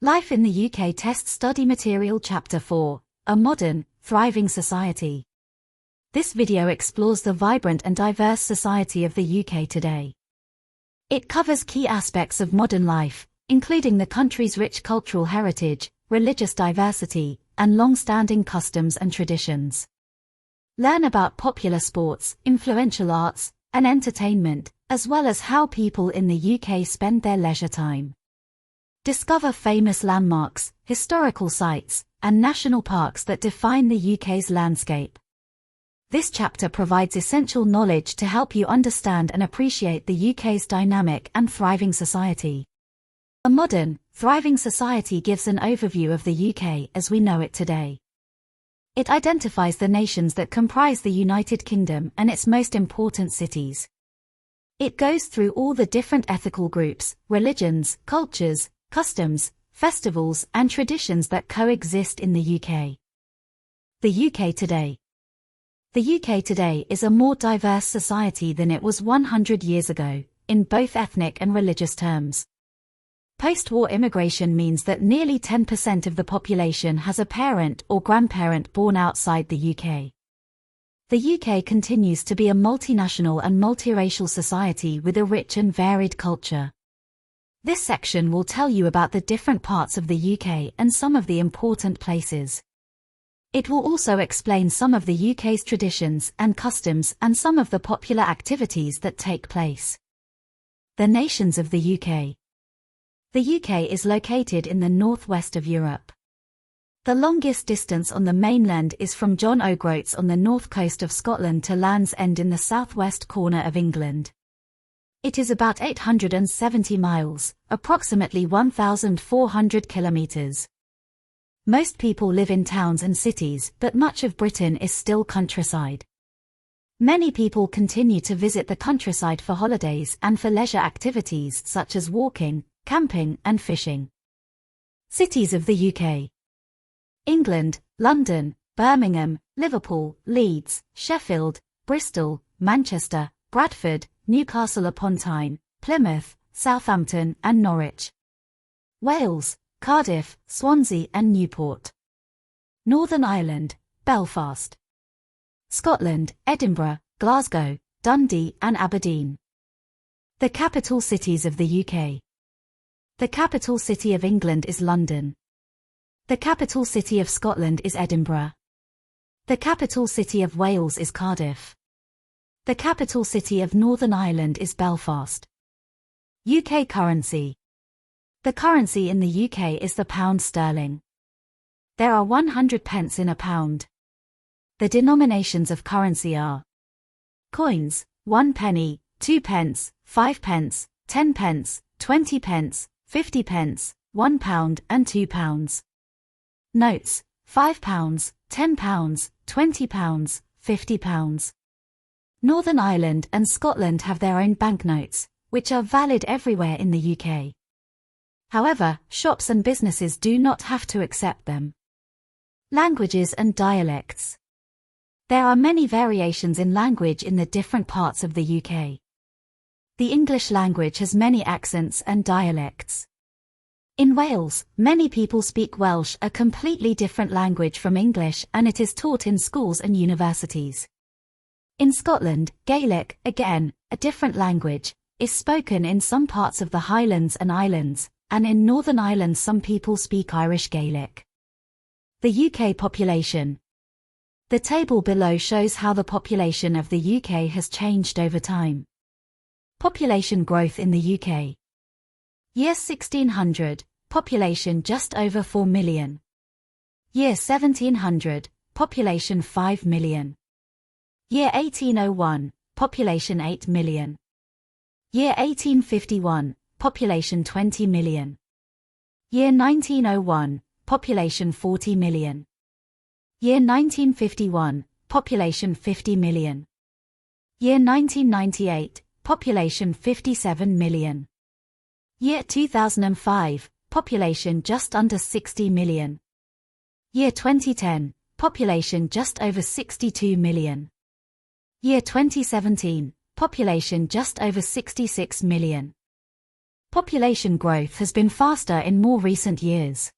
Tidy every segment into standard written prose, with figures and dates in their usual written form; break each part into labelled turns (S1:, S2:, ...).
S1: Life in the UK Test Study Material Chapter 4, A Modern, Thriving Society. This video explores the vibrant and diverse society of the UK today. It covers key aspects of modern life, including the country's rich cultural heritage, religious diversity, and long-standing customs and traditions. Learn about popular sports, influential arts, and entertainment, as well as how people in the UK spend their leisure time. Discover famous landmarks, historical sites, and national parks that define the UK's landscape. This chapter provides essential knowledge to help you understand and appreciate the UK's dynamic and thriving society. A modern, thriving society gives an overview of the UK as we know it today. It identifies the nations that comprise the United Kingdom and its most important cities. It goes through all the different ethnical groups, religions, cultures, customs, festivals, and traditions that coexist in the UK. The UK today. The UK today is a more diverse society than it was 100 years ago, in both ethnic and religious terms. Post-war immigration means that nearly 10% of the population has a parent or grandparent born outside the UK. The UK continues to be a multinational and multiracial society with a rich and varied culture. This section will tell you about the different parts of the UK and some of the important places. It will also explain some of the UK's traditions and customs and some of the popular activities that take place. The nations of the UK. The UK is located in the northwest of Europe. The longest distance on the mainland is from John O'Groats on the north coast of Scotland to Land's End in the southwest corner of England. It is about 870 miles, approximately 1,400 kilometers. Most people live in towns and cities, but much of Britain is still countryside. Many people continue to visit the countryside for holidays and for leisure activities such as walking, camping, and fishing. Cities of the UK. England, London, Birmingham, Liverpool, Leeds, Sheffield, Bristol, Manchester, Bradford, Newcastle upon Tyne, Plymouth, Southampton, and Norwich. Wales, Cardiff, Swansea, and Newport. Northern Ireland, Belfast. Scotland, Edinburgh, Glasgow, Dundee, and Aberdeen. The capital cities of the UK. The capital city of England is London. The capital city of Scotland is Edinburgh. The capital city of Wales is Cardiff. The capital city of Northern Ireland is Belfast. UK currency. The currency in the UK is the pound sterling. There are 100 pence in a pound. The denominations of currency are coins, 1 penny, 2 pence, 5 pence, 10 pence, 20 pence, 50 pence, 1 pound and 2 pounds. Notes, 5 pounds, 10 pounds, 20 pounds, 50 pounds. Northern Ireland and Scotland have their own banknotes, which are valid everywhere in the UK. However, shops and businesses do not have to accept them. Languages and dialects. There are many variations in language in the different parts of the UK. The English language has many accents and dialects. In Wales, many people speak Welsh, a completely different language from English, and it is taught in schools and universities. In Scotland, Gaelic, again, a different language, is spoken in some parts of the Highlands and Islands, and in Northern Ireland some people speak Irish Gaelic. The UK population. The table below shows how the population of the UK has changed over time. Population growth in the UK. Year 1600, population just over 4 million. Year 1700, population 5 million. Year 1801, population 8 million. Year 1851, population 20 million. Year 1901, population 40 million. Year 1951, population 50 million. Year 1998, population 57 million. Year 2005, population just under 60 million. Year 2010, population just over 62 million. Year 2017, population just over 66 million. Population growth has been faster in more recent years.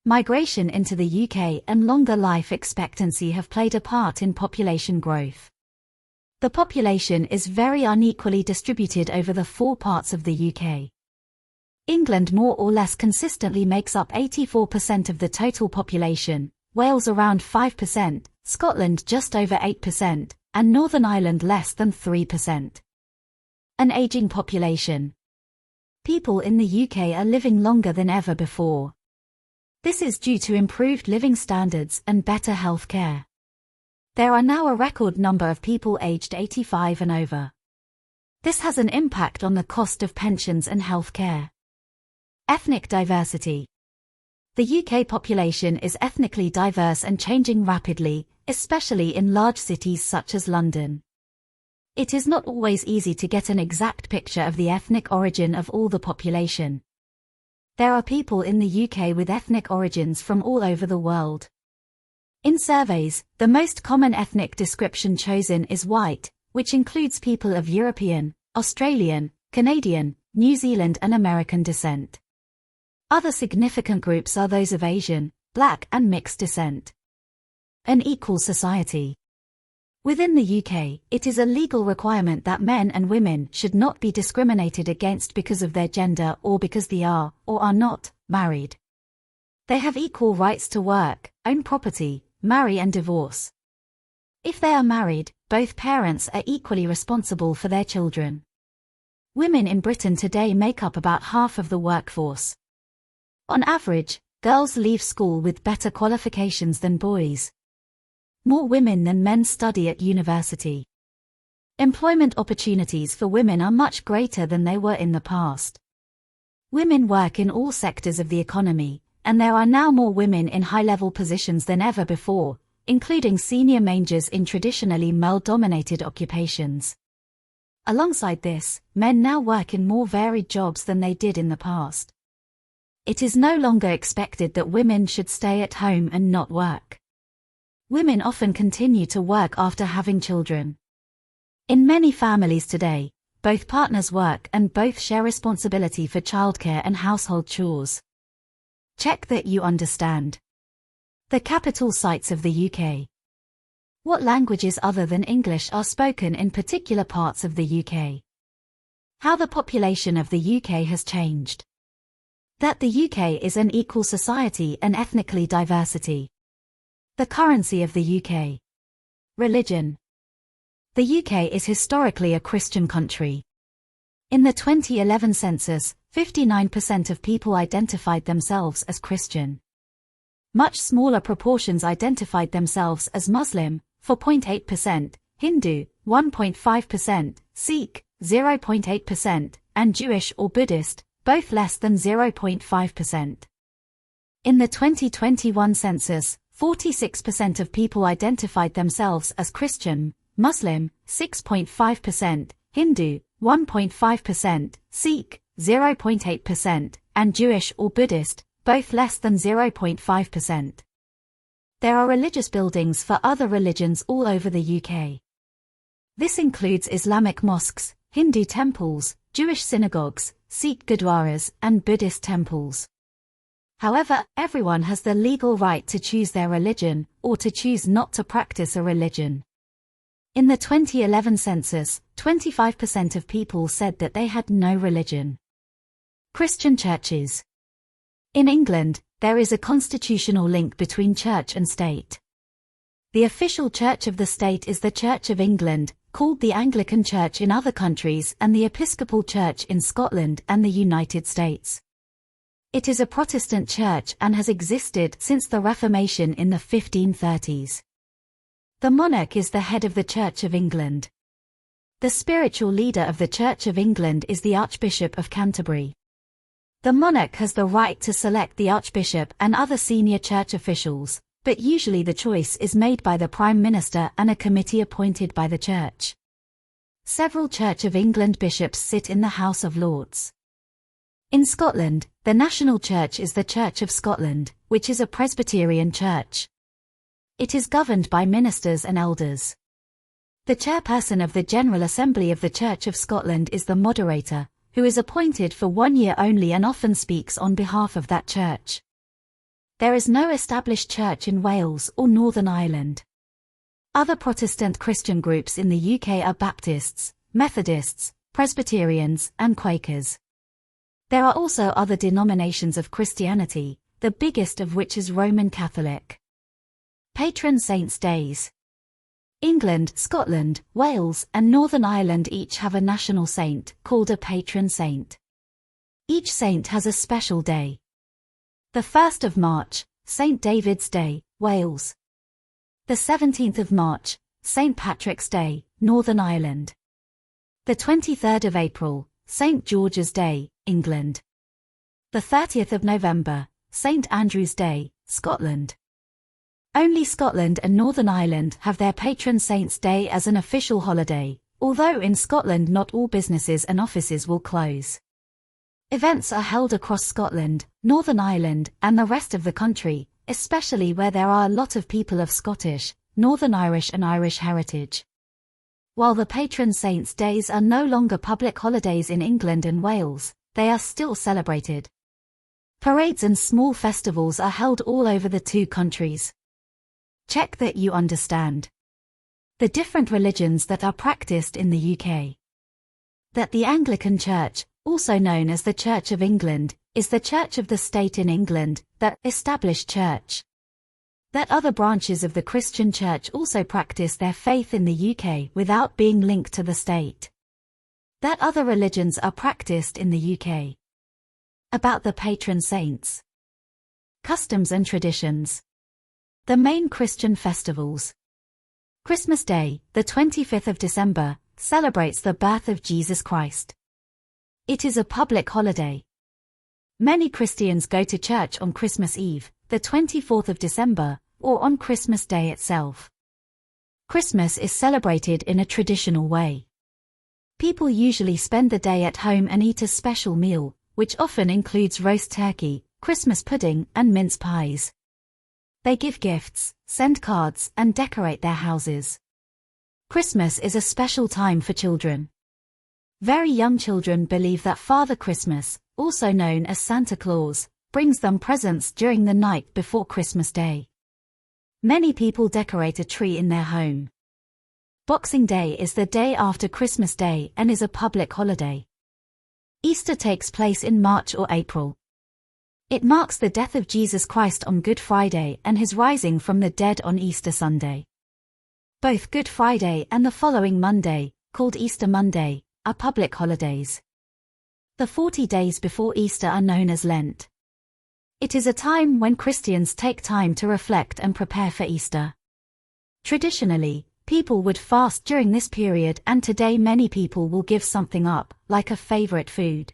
S1: Migration into the UK and longer life expectancy have played a part in population growth. The population is very unequally distributed over the 4 parts of the UK. England more or less consistently makes up 84% of the total population, Wales around 5%, Scotland just over 8%, and Northern Ireland less than 3%. An aging population. People in the UK are living longer than ever before. This is due to improved living standards and better health care. There are now a record number of people aged 85 and over. This has an impact on the cost of pensions and health care. Ethnic diversity. The UK population is ethnically diverse and changing rapidly, especially in large cities such as London. It is not always easy to get an exact picture of the ethnic origin of all the population. There are people in the UK with ethnic origins from all over the world. In surveys, the most common ethnic description chosen is white, which includes people of European, Australian, Canadian, New Zealand and American descent. Other significant groups are those of Asian, Black and mixed descent. An equal society. Within the UK, it is a legal requirement that men and women should not be discriminated against because of their gender or because they are, or are not, married. They have equal rights to work, own property, marry and divorce. If they are married, both parents are equally responsible for their children. Women in Britain today make up about half of the workforce. On average, girls leave school with better qualifications than boys. More women than men study at university. Employment opportunities for women are much greater than they were in the past. Women work in all sectors of the economy, and there are now more women in high-level positions than ever before, including senior managers in traditionally male-dominated occupations. Alongside this, men now work in more varied jobs than they did in the past. It is no longer expected that women should stay at home and not work. Women often continue to work after having children. In many families today, both partners work and both share responsibility for childcare and household chores. Check that you understand. The capital sites of the UK. What languages other than English are spoken in particular parts of the UK? How the population of the UK has changed. That the UK is an equal society and ethnically diversity. The currency of the UK. Religion. The UK is historically a Christian country. In the 2011 census, 59% of people identified themselves as Christian. Much smaller proportions identified themselves as Muslim, 4.8%, Hindu, 1.5%, Sikh, 0.8%, and Jewish or Buddhist, both less than 0.5%. In the 2021 census, 46% of people identified themselves as Christian, Muslim, 6.5%, Hindu, 1.5%, Sikh, 0.8%, and Jewish or Buddhist, both less than 0.5%. There are religious buildings for other religions all over the UK. This includes Islamic mosques, Hindu temples, Jewish synagogues, Sikh gurdwaras, and Buddhist temples. However, everyone has the legal right to choose their religion, or to choose not to practice a religion. In the 2011 census, 25% of people said that they had no religion. Christian churches. In England, there is a constitutional link between church and state. The official church of the state is the Church of England, called the Anglican Church in other countries, and the Episcopal Church in Scotland and the United States. It is a Protestant church and has existed since the Reformation in the 1530s. The monarch is the head of the Church of England. The spiritual leader of the Church of England is the Archbishop of Canterbury. The monarch has the right to select the Archbishop and other senior church officials, but usually the choice is made by the Prime Minister and a committee appointed by the Church. Several Church of England bishops sit in the House of Lords. In Scotland, the national church is the Church of Scotland, which is a Presbyterian church. It is governed by ministers and elders. The chairperson of the General Assembly of the Church of Scotland is the moderator, who is appointed for 1 year only and often speaks on behalf of that church. There is no established church in Wales or Northern Ireland. Other Protestant Christian groups in the UK are Baptists, Methodists, Presbyterians, and Quakers. There are also other denominations of Christianity, the biggest of which is Roman Catholic. Patron Saints' Days. England, Scotland, Wales, and Northern Ireland each have a national saint, called a patron saint. Each saint has a special day. The 1st of March, St. David's Day, Wales. The 17th of March, St. Patrick's Day, Northern Ireland. The 23rd of April, St. George's Day, England. The 30th of November, St. Andrew's Day, Scotland. Only Scotland and Northern Ireland have their Patron Saints' Day as an official holiday, although in Scotland not all businesses and offices will close. Events are held across Scotland, Northern Ireland, and the rest of the country, especially where there are a lot of people of Scottish, Northern Irish and Irish heritage. While the Patron Saints' Days are no longer public holidays in England and Wales, they are still celebrated. Parades and small festivals are held all over the two countries. Check that you understand the different religions that are practiced in the UK. That the Anglican Church, also known as the Church of England, is the Church of the State in England, the established church. That other branches of the Christian Church also practice their faith in the UK without being linked to the state. That other religions are practiced in the UK. About the patron saints. Customs and traditions. The main Christian festivals. Christmas Day, the 25th of December, celebrates the birth of Jesus Christ. It is a public holiday. Many Christians go to church on Christmas Eve, the 24th of December, or on Christmas Day itself. Christmas is celebrated in a traditional way. People usually spend the day at home and eat a special meal, which often includes roast turkey, Christmas pudding, and mince pies. They give gifts, send cards, and decorate their houses. Christmas is a special time for children. Very young children believe that Father Christmas, also known as Santa Claus, brings them presents during the night before Christmas Day. Many people decorate a tree in their home. Boxing Day is the day after Christmas Day and is a public holiday. Easter takes place in March or April. It marks the death of Jesus Christ on Good Friday and his rising from the dead on Easter Sunday. Both Good Friday and the following Monday, called Easter Monday, are public holidays. The 40 days before Easter are known as Lent. It is a time when Christians take time to reflect and prepare for Easter. Traditionally, people would fast during this period, and today many people will give something up, like a favorite food.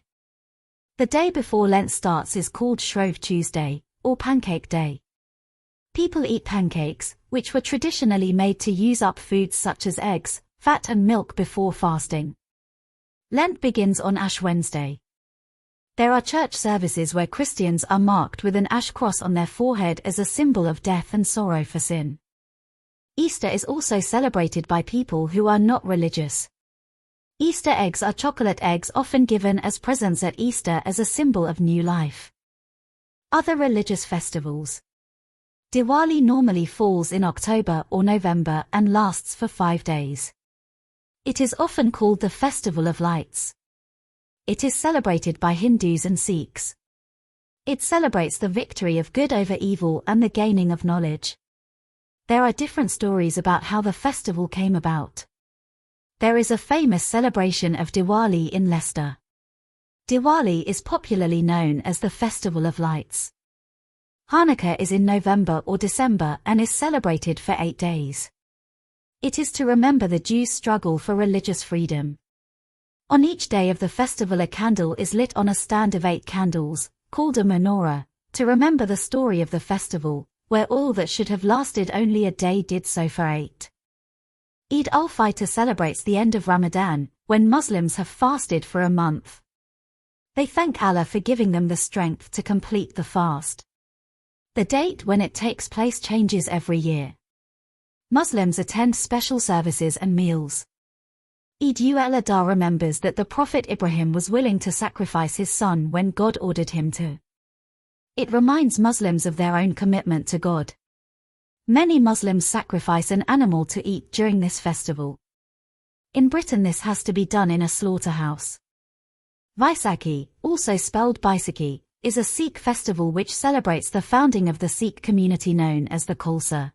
S1: The day before Lent starts is called Shrove Tuesday, or Pancake Day. People eat pancakes, which were traditionally made to use up foods such as eggs, fat and milk before fasting. Lent begins on Ash Wednesday. There are church services where Christians are marked with an ash cross on their forehead as a symbol of death and sorrow for sin. Easter is also celebrated by people who are not religious. Easter eggs are chocolate eggs often given as presents at Easter as a symbol of new life. Other religious festivals. Diwali normally falls in October or November and lasts for 5 days. It is often called the Festival of Lights. It is celebrated by Hindus and Sikhs. It celebrates the victory of good over evil and the gaining of knowledge. There are different stories about how the festival came about. There is a famous celebration of Diwali in Leicester. Diwali is popularly known as the Festival of Lights. Hanukkah is in November or December and is celebrated for 8 days. It is to remember the Jews' struggle for religious freedom. On each day of the festival a candle is lit on a stand of 8 candles, called a menorah, to remember the story of the festival, where all that should have lasted only a day did so for 8. Eid al-Fitr celebrates the end of Ramadan, when Muslims have fasted for a month. They thank Allah for giving them the strength to complete the fast. The date when it takes place changes every year. Muslims attend special services and meals. Eid al-Adha remembers that the Prophet Ibrahim was willing to sacrifice his son when God ordered him to. It reminds Muslims of their own commitment to God. Many Muslims sacrifice an animal to eat during this festival. In Britain this has to be done in a slaughterhouse. Vaisakhi, also spelled Baisakhi, is a Sikh festival which celebrates the founding of the Sikh community known as the Khalsa.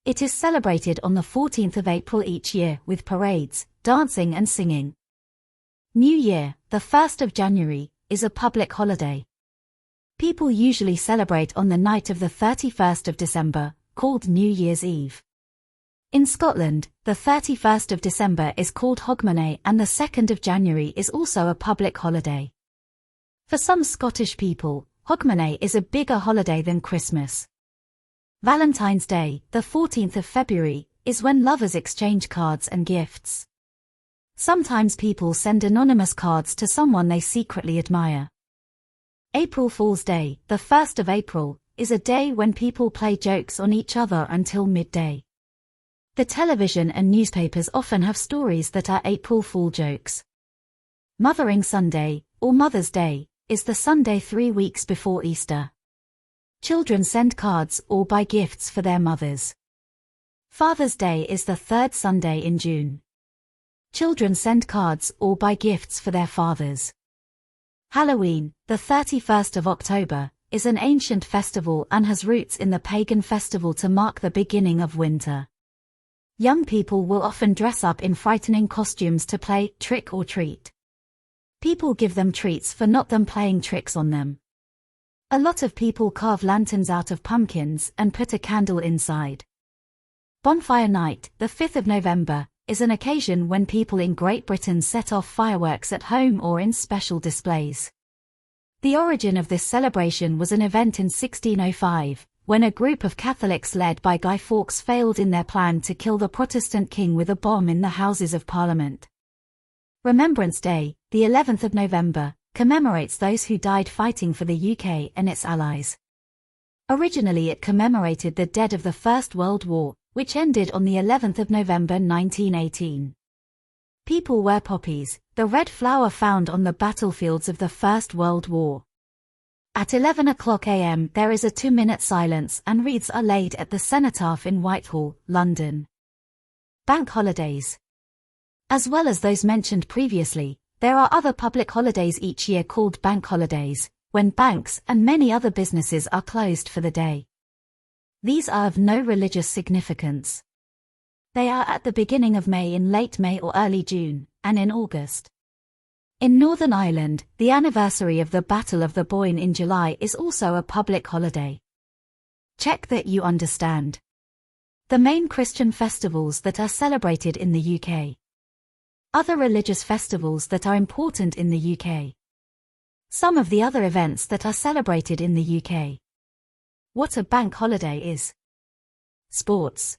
S1: It is celebrated on the 14th of April each year with parades, dancing and singing. New Year, the 1st of January, is a public holiday. People usually celebrate on the night of the 31st of December, called New Year's Eve. In Scotland, the 31st of December is called Hogmanay and the 2nd of January is also a public holiday. For some Scottish people, Hogmanay is a bigger holiday than Christmas. Valentine's Day, the 14th of February, is when lovers exchange cards and gifts. Sometimes people send anonymous cards to someone they secretly admire. April Fool's Day, the 1st of April, is a day when people play jokes on each other until midday. The television and newspapers often have stories that are April Fool jokes. Mothering Sunday, or Mother's Day, is the Sunday 3 weeks before Easter. Children send cards or buy gifts for their mothers. Father's Day is the 3rd Sunday in June. Children send cards or buy gifts for their fathers. Halloween, the 31st of October, is an ancient festival and has roots in the pagan festival to mark the beginning of winter. Young people will often dress up in frightening costumes to play trick or treat. People give them treats for not them playing tricks on them. A lot of people carve lanterns out of pumpkins and put a candle inside. Bonfire Night, the 5th of November, is an occasion when people in Great Britain set off fireworks at home or in special displays. The origin of this celebration was an event in 1605, when a group of Catholics led by Guy Fawkes failed in their plan to kill the Protestant king with a bomb in the Houses of Parliament. Remembrance Day, the 11th of November, commemorates those who died fighting for the UK and its allies. Originally it commemorated the dead of the First World War, which ended on the 11th of November 1918. People wear poppies, the red flower found on the battlefields of the First World War. At 11 o'clock a.m. there is a 2-minute silence and wreaths are laid at the Cenotaph in Whitehall, London. Bank holidays. As well as those mentioned previously, there are other public holidays each year called bank holidays, when banks and many other businesses are closed for the day. These are of no religious significance. They are at the beginning of May, in late May or early June, and in August. In Northern Ireland, the anniversary of the Battle of the Boyne in July is also a public holiday. Check that you understand the main Christian festivals that are celebrated in the UK. Other religious festivals that are important in the UK. Some of the other events that are celebrated in the UK. What a bank holiday is. Sports.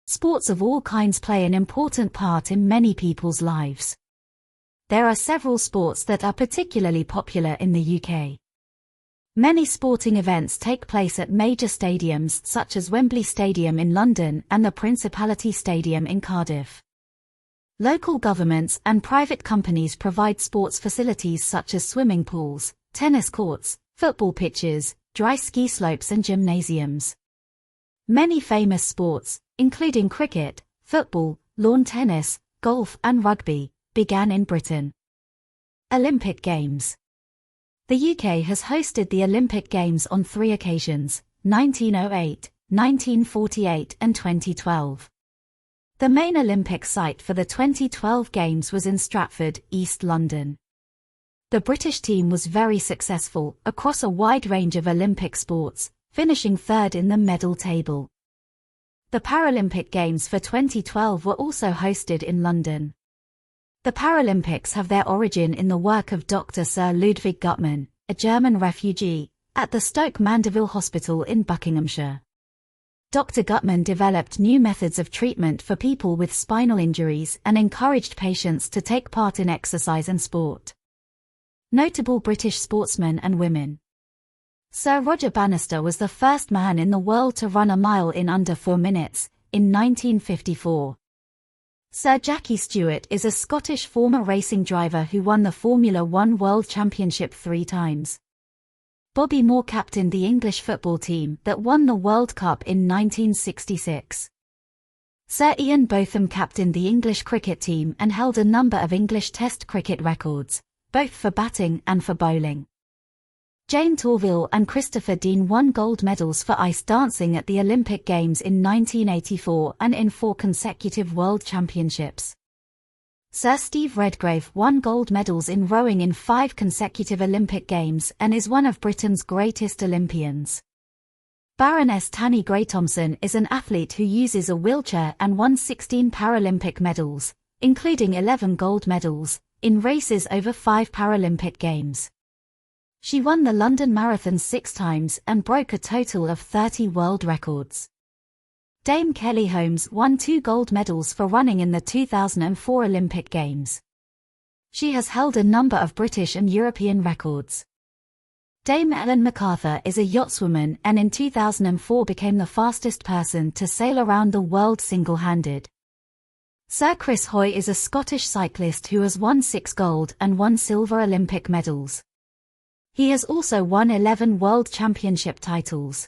S1: Sports of all kinds play an important part in many people's lives. There are several sports that are particularly popular in the UK. Many sporting events take place at major stadiums such as Wembley Stadium in London and the Principality Stadium in Cardiff. Local governments and private companies provide sports facilities such as swimming pools, tennis courts, football pitches, dry ski slopes and gymnasiums. Many famous sports, including cricket, football, lawn tennis, golf and rugby, began in Britain. Olympic Games. The UK has hosted the Olympic Games on 3 occasions, 1908, 1948 and 2012. The main Olympic site for the 2012 Games was in Stratford, East London. The British team was very successful across a wide range of Olympic sports, finishing 3rd in the medal table. The Paralympic Games for 2012 were also hosted in London. The Paralympics have their origin in the work of Dr. Sir Ludwig Guttmann, a German refugee, at the Stoke Mandeville Hospital in Buckinghamshire. Dr. Guttmann developed new methods of treatment for people with spinal injuries and encouraged patients to take part in exercise and sport. Notable British sportsmen and women. Sir Roger Bannister was the first man in the world to run a mile in under 4 minutes, in 1954. Sir Jackie Stewart is a Scottish former racing driver who won the Formula One World Championship 3 times. Bobby Moore captained the English football team that won the World Cup in 1966. Sir Ian Botham captained the English cricket team and held a number of English Test cricket records, both for batting and for bowling. Jane Torville and Christopher Dean won gold medals for ice dancing at the Olympic Games in 1984 and in 4 consecutive World Championships. Sir Steve Redgrave won gold medals in rowing in 5 consecutive Olympic Games and is one of Britain's greatest Olympians. Baroness Tanni Grey-Thompson is an athlete who uses a wheelchair and won 16 Paralympic medals, including 11 gold medals, in races over 5 Paralympic Games. She won the London Marathon 6 times and broke a total of 30 world records. Dame Kelly Holmes won 2 gold medals for running in the 2004 Olympic Games. She has held a number of British and European records. Dame Ellen MacArthur is a yachtswoman and in 2004 became the fastest person to sail around the world single-handed. Sir Chris Hoy is a Scottish cyclist who has won 6 gold and 1 silver Olympic medals. He has also won 11 World Championship titles.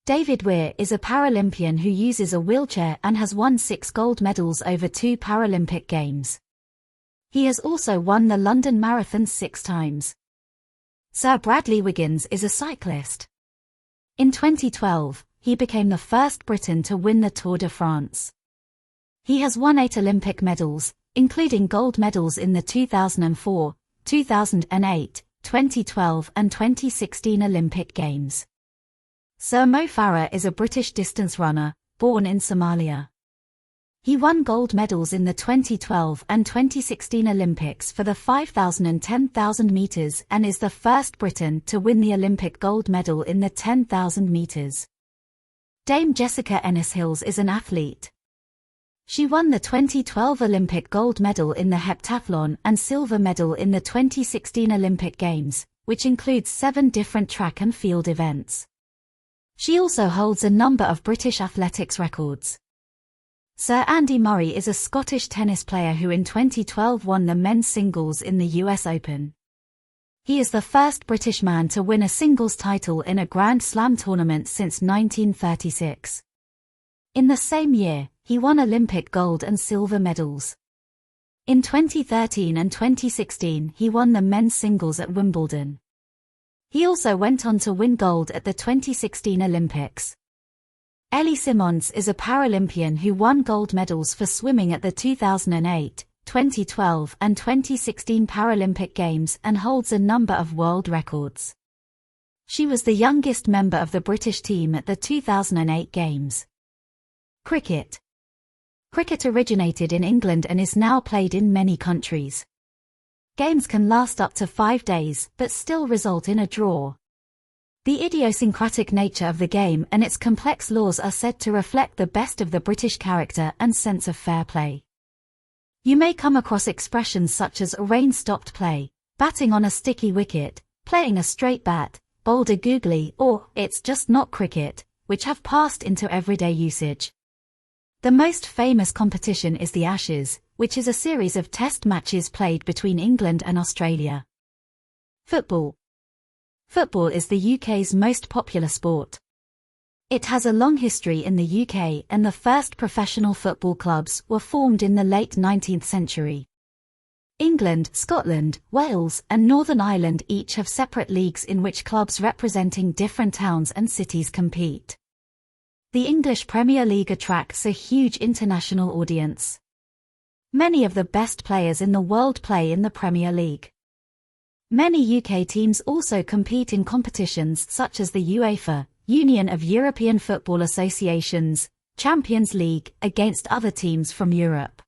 S1: David Weir is a Paralympian who uses a wheelchair and has won 6 gold medals over 2 Paralympic Games. He has also won the London Marathon 6 times. Sir Bradley Wiggins is a cyclist. In 2012, he became the first Briton to win the Tour de France. He has won 8 Olympic medals, including gold medals in the 2004, 2008, 2012 and 2016 Olympic Games. Sir Mo Farah is a British distance runner, born in Somalia. He won gold medals in the 2012 and 2016 Olympics for the 5,000 and 10,000 meters and is the first Briton to win the Olympic gold medal in the 10,000 meters. Dame Jessica Ennis-Hills is an athlete. She won the 2012 Olympic gold medal in the heptathlon and silver medal in the 2016 Olympic Games, which includes 7 different track and field events. She also holds a number of British athletics records. Sir Andy Murray is a Scottish tennis player who in 2012 won the men's singles in the US Open. He is the first British man to win a singles title in a Grand Slam tournament since 1936. In the same year, he won Olympic gold and silver medals. In 2013 and 2016 he won the men's singles at Wimbledon. He also went on to win gold at the 2016 Olympics. Ellie Simmonds is a Paralympian who won gold medals for swimming at the 2008, 2012 and 2016 Paralympic Games and holds a number of world records. She was the youngest member of the British team at the 2008 Games. Cricket. Cricket originated in England and is now played in many countries. Games can last up to 5 days but still result in a draw. The idiosyncratic nature of the game and its complex laws are said to reflect the best of the British character and sense of fair play. You may come across expressions such as rain-stopped play, batting on a sticky wicket, playing a straight bat, bowled a googly, or it's just not cricket, which have passed into everyday usage. The most famous competition is the Ashes, which is a series of test matches played between England and Australia. Football. Football is the UK's most popular sport. It has a long history in the UK and the first professional football clubs were formed in the late 19th century. England, Scotland, Wales, and Northern Ireland each have separate leagues in which clubs representing different towns and cities compete. The English Premier League attracts a huge international audience. Many of the best players in the world play in the Premier League. Many UK teams also compete in competitions such as the UEFA, Union of European Football Associations, Champions League, against other teams from Europe.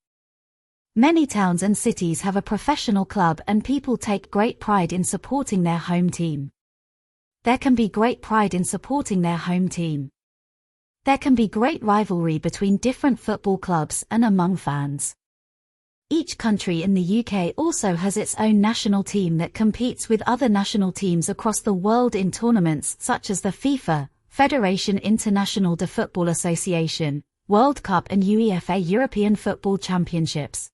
S1: Many towns and cities have a professional club and people take great pride in supporting their home team. There can be great pride in supporting their home team. There can be great rivalry between different football clubs and among fans. Each country in the UK also has its own national team that competes with other national teams across the world in tournaments such as the FIFA, Fédération Internationale de Football Association, World Cup and UEFA European Football Championships.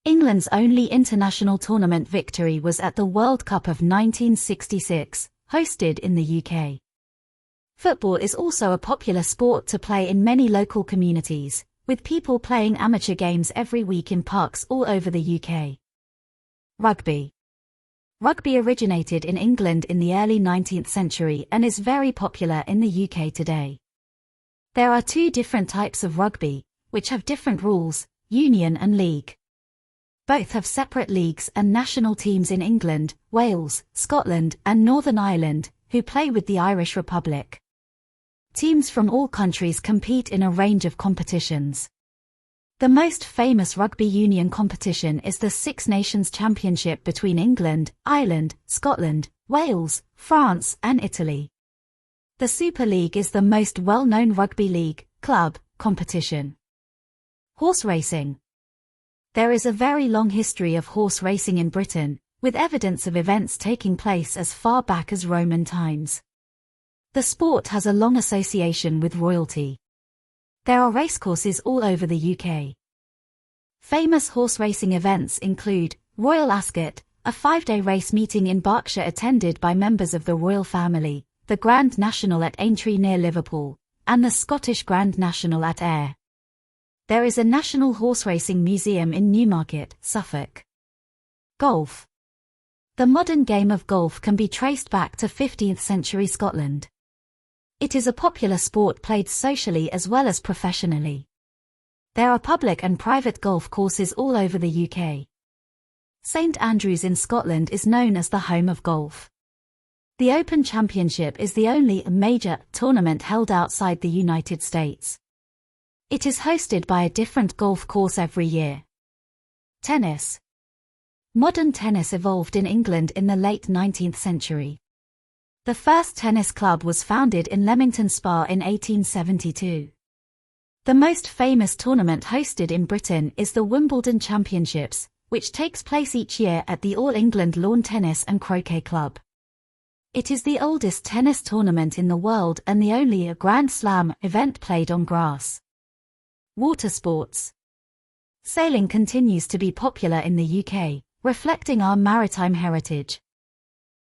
S1: England's only international tournament victory was at the World Cup of 1966, hosted in the UK. Football is also a popular sport to play in many local communities, with people playing amateur games every week in parks all over the UK. Rugby. Rugby originated in England in the early 19th century and is very popular in the UK today. There are two different types of rugby, which have different rules, union and league. Both have separate leagues and national teams in England, Wales, Scotland and Northern Ireland, who play with the Irish Republic. Teams from all countries compete in a range of competitions. The most famous rugby union competition is the Six Nations Championship between England, Ireland, Scotland, Wales, France and Italy. The Super League is the most well-known rugby league, club, competition. Horse racing. There is a very long history of horse racing in Britain, with evidence of events taking place as far back as Roman times. The sport has a long association with royalty. There are racecourses all over the UK. Famous horse racing events include Royal Ascot, a 5-day race meeting in Berkshire attended by members of the royal family, the Grand National at Aintree near Liverpool, and the Scottish Grand National at Ayr. There is a National Horse Racing Museum in Newmarket, Suffolk. Golf. The modern game of golf can be traced back to 15th century Scotland. It is a popular sport played socially as well as professionally. There are public and private golf courses all over the UK. St Andrews in Scotland is known as the home of golf. The Open Championship is the only major tournament held outside the United States. It is hosted by a different golf course every year. Tennis. Modern tennis evolved in England in the late 19th century. The first tennis club was founded in Leamington Spa in 1872. The most famous tournament hosted in Britain is the Wimbledon Championships, which takes place each year at the All England Lawn Tennis and Croquet Club. It is the oldest tennis tournament in the world and the only Grand Slam event played on grass. Water sports. Sailing continues to be popular in the UK, reflecting our maritime heritage.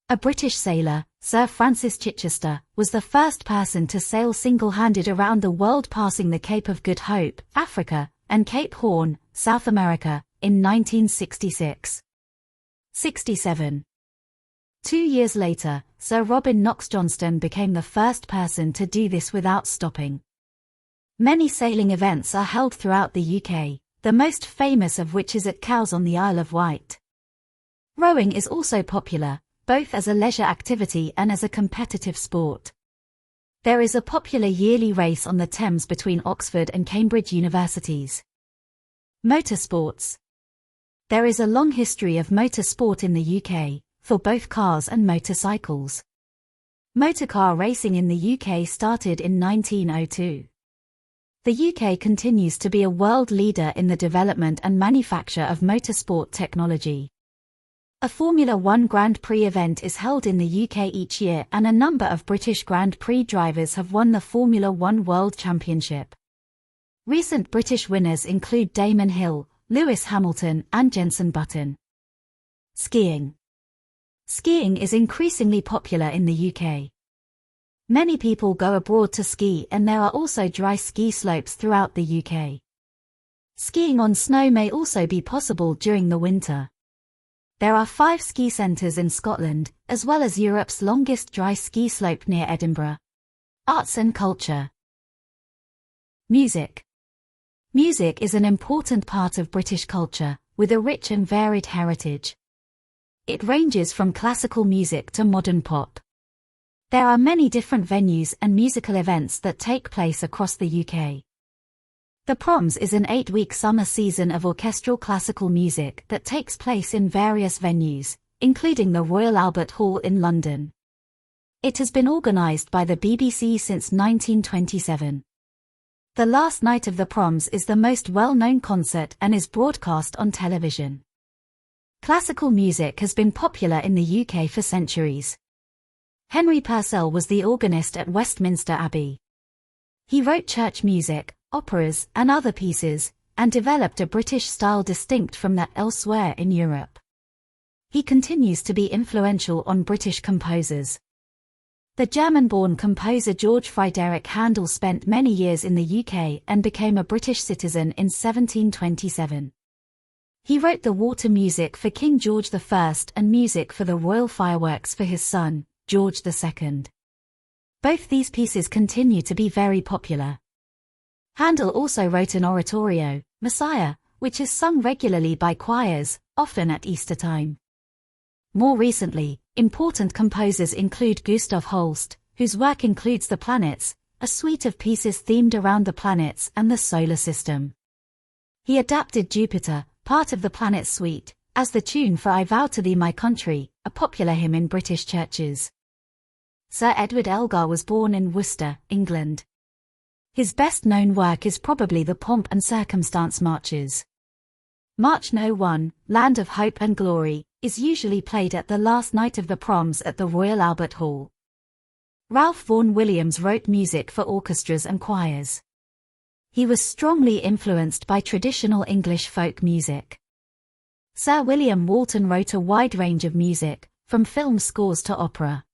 S1: A British sailor, Sir Francis Chichester, was the first person to sail single-handed around the world, passing the Cape of Good Hope, Africa, and Cape Horn, South America, in 1966. 67. 2 years later, Sir Robin Knox-Johnston became the first person to do this without stopping. Many sailing events are held throughout the UK, the most famous of which is at Cowes on the Isle of Wight. Rowing is also popular, both as a leisure activity and as a competitive sport. There is a popular yearly race on the Thames between Oxford and Cambridge universities. Motorsports. There is a long history of motorsport in the UK, for both cars and motorcycles. Motorcar racing in the UK started in 1902. The UK continues to be a world leader in the development and manufacture of motorsport technology. A Formula One Grand Prix event is held in the UK each year, and a number of British Grand Prix drivers have won the Formula One World Championship. Recent British winners include Damon Hill, Lewis Hamilton and Jenson Button. Skiing. Skiing is increasingly popular in the UK. Many people go abroad to ski, and there are also dry ski slopes throughout the UK. Skiing on snow may also be possible during the winter. There are 5 ski centres in Scotland, as well as Europe's longest dry ski slope near Edinburgh. Arts and culture. Music. Music is an important part of British culture, with a rich and varied heritage. It ranges from classical music to modern pop. There are many different venues and musical events that take place across the UK. The Proms is an 8-week summer season of orchestral classical music that takes place in various venues, including the Royal Albert Hall in London. It has been organised by the BBC since 1927. The last night of the Proms is the most well-known concert and is broadcast on television. Classical music has been popular in the UK for centuries. Henry Purcell was the organist at Westminster Abbey. He wrote church music, operas, and other pieces, and developed a British style distinct from that elsewhere in Europe. He continues to be influential on British composers. The German-born composer George Friedrich Handel spent many years in the UK and became a British citizen in 1727. He wrote the water music for King George I and music for the royal fireworks for his son, George II. Both these pieces continue to be very popular. Handel also wrote an oratorio, Messiah, which is sung regularly by choirs, often at Easter time. More recently, important composers include Gustav Holst, whose work includes The Planets, a suite of pieces themed around the planets and the solar system. He adapted Jupiter, part of the Planet Suite, as the tune for I Vow to Thee My Country, a popular hymn in British churches. Sir Edward Elgar was born in Worcester, England. His best-known work is probably the Pomp and Circumstance marches. March No. 1, Land of Hope and Glory, is usually played at the last night of the proms at the Royal Albert Hall. Ralph Vaughan Williams wrote music for orchestras and choirs. He was strongly influenced by traditional English folk music. Sir William Walton wrote a wide range of music, from film scores to opera.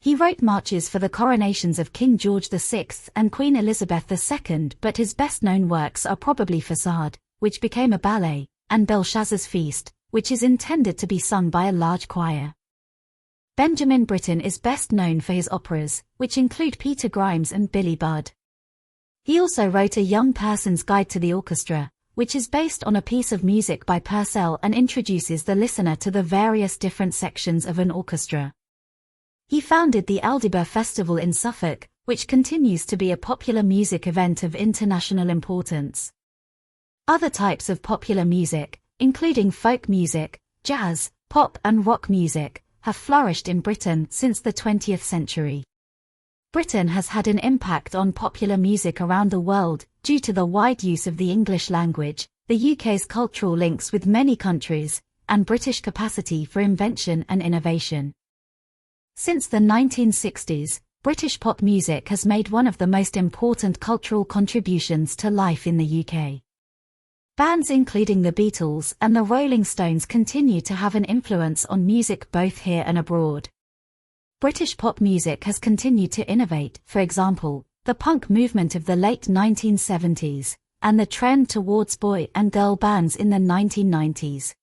S1: He wrote marches for the coronations of King George VI and Queen Elizabeth II, but his best-known works are probably Facade, which became a ballet, and Belshazzar's Feast, which is intended to be sung by a large choir. Benjamin Britten is best known for his operas, which include Peter Grimes and Billy Budd. He also wrote A Young Person's Guide to the Orchestra, which is based on a piece of music by Purcell and introduces the listener to the various different sections of an orchestra. He founded the Aldeburgh Festival in Suffolk, which continues to be a popular music event of international importance. Other types of popular music, including folk music, jazz, pop and rock music, have flourished in Britain since the 20th century. Britain has had an impact on popular music around the world due to the wide use of the English language, the UK's cultural links with many countries, and British capacity for invention and innovation. Since the 1960s, British pop music has made one of the most important cultural contributions to life in the UK. Bands including the Beatles and the Rolling Stones continue to have an influence on music both here and abroad. British pop music has continued to innovate, for example, the punk movement of the late 1970s, and the trend towards boy and girl bands in the 1990s.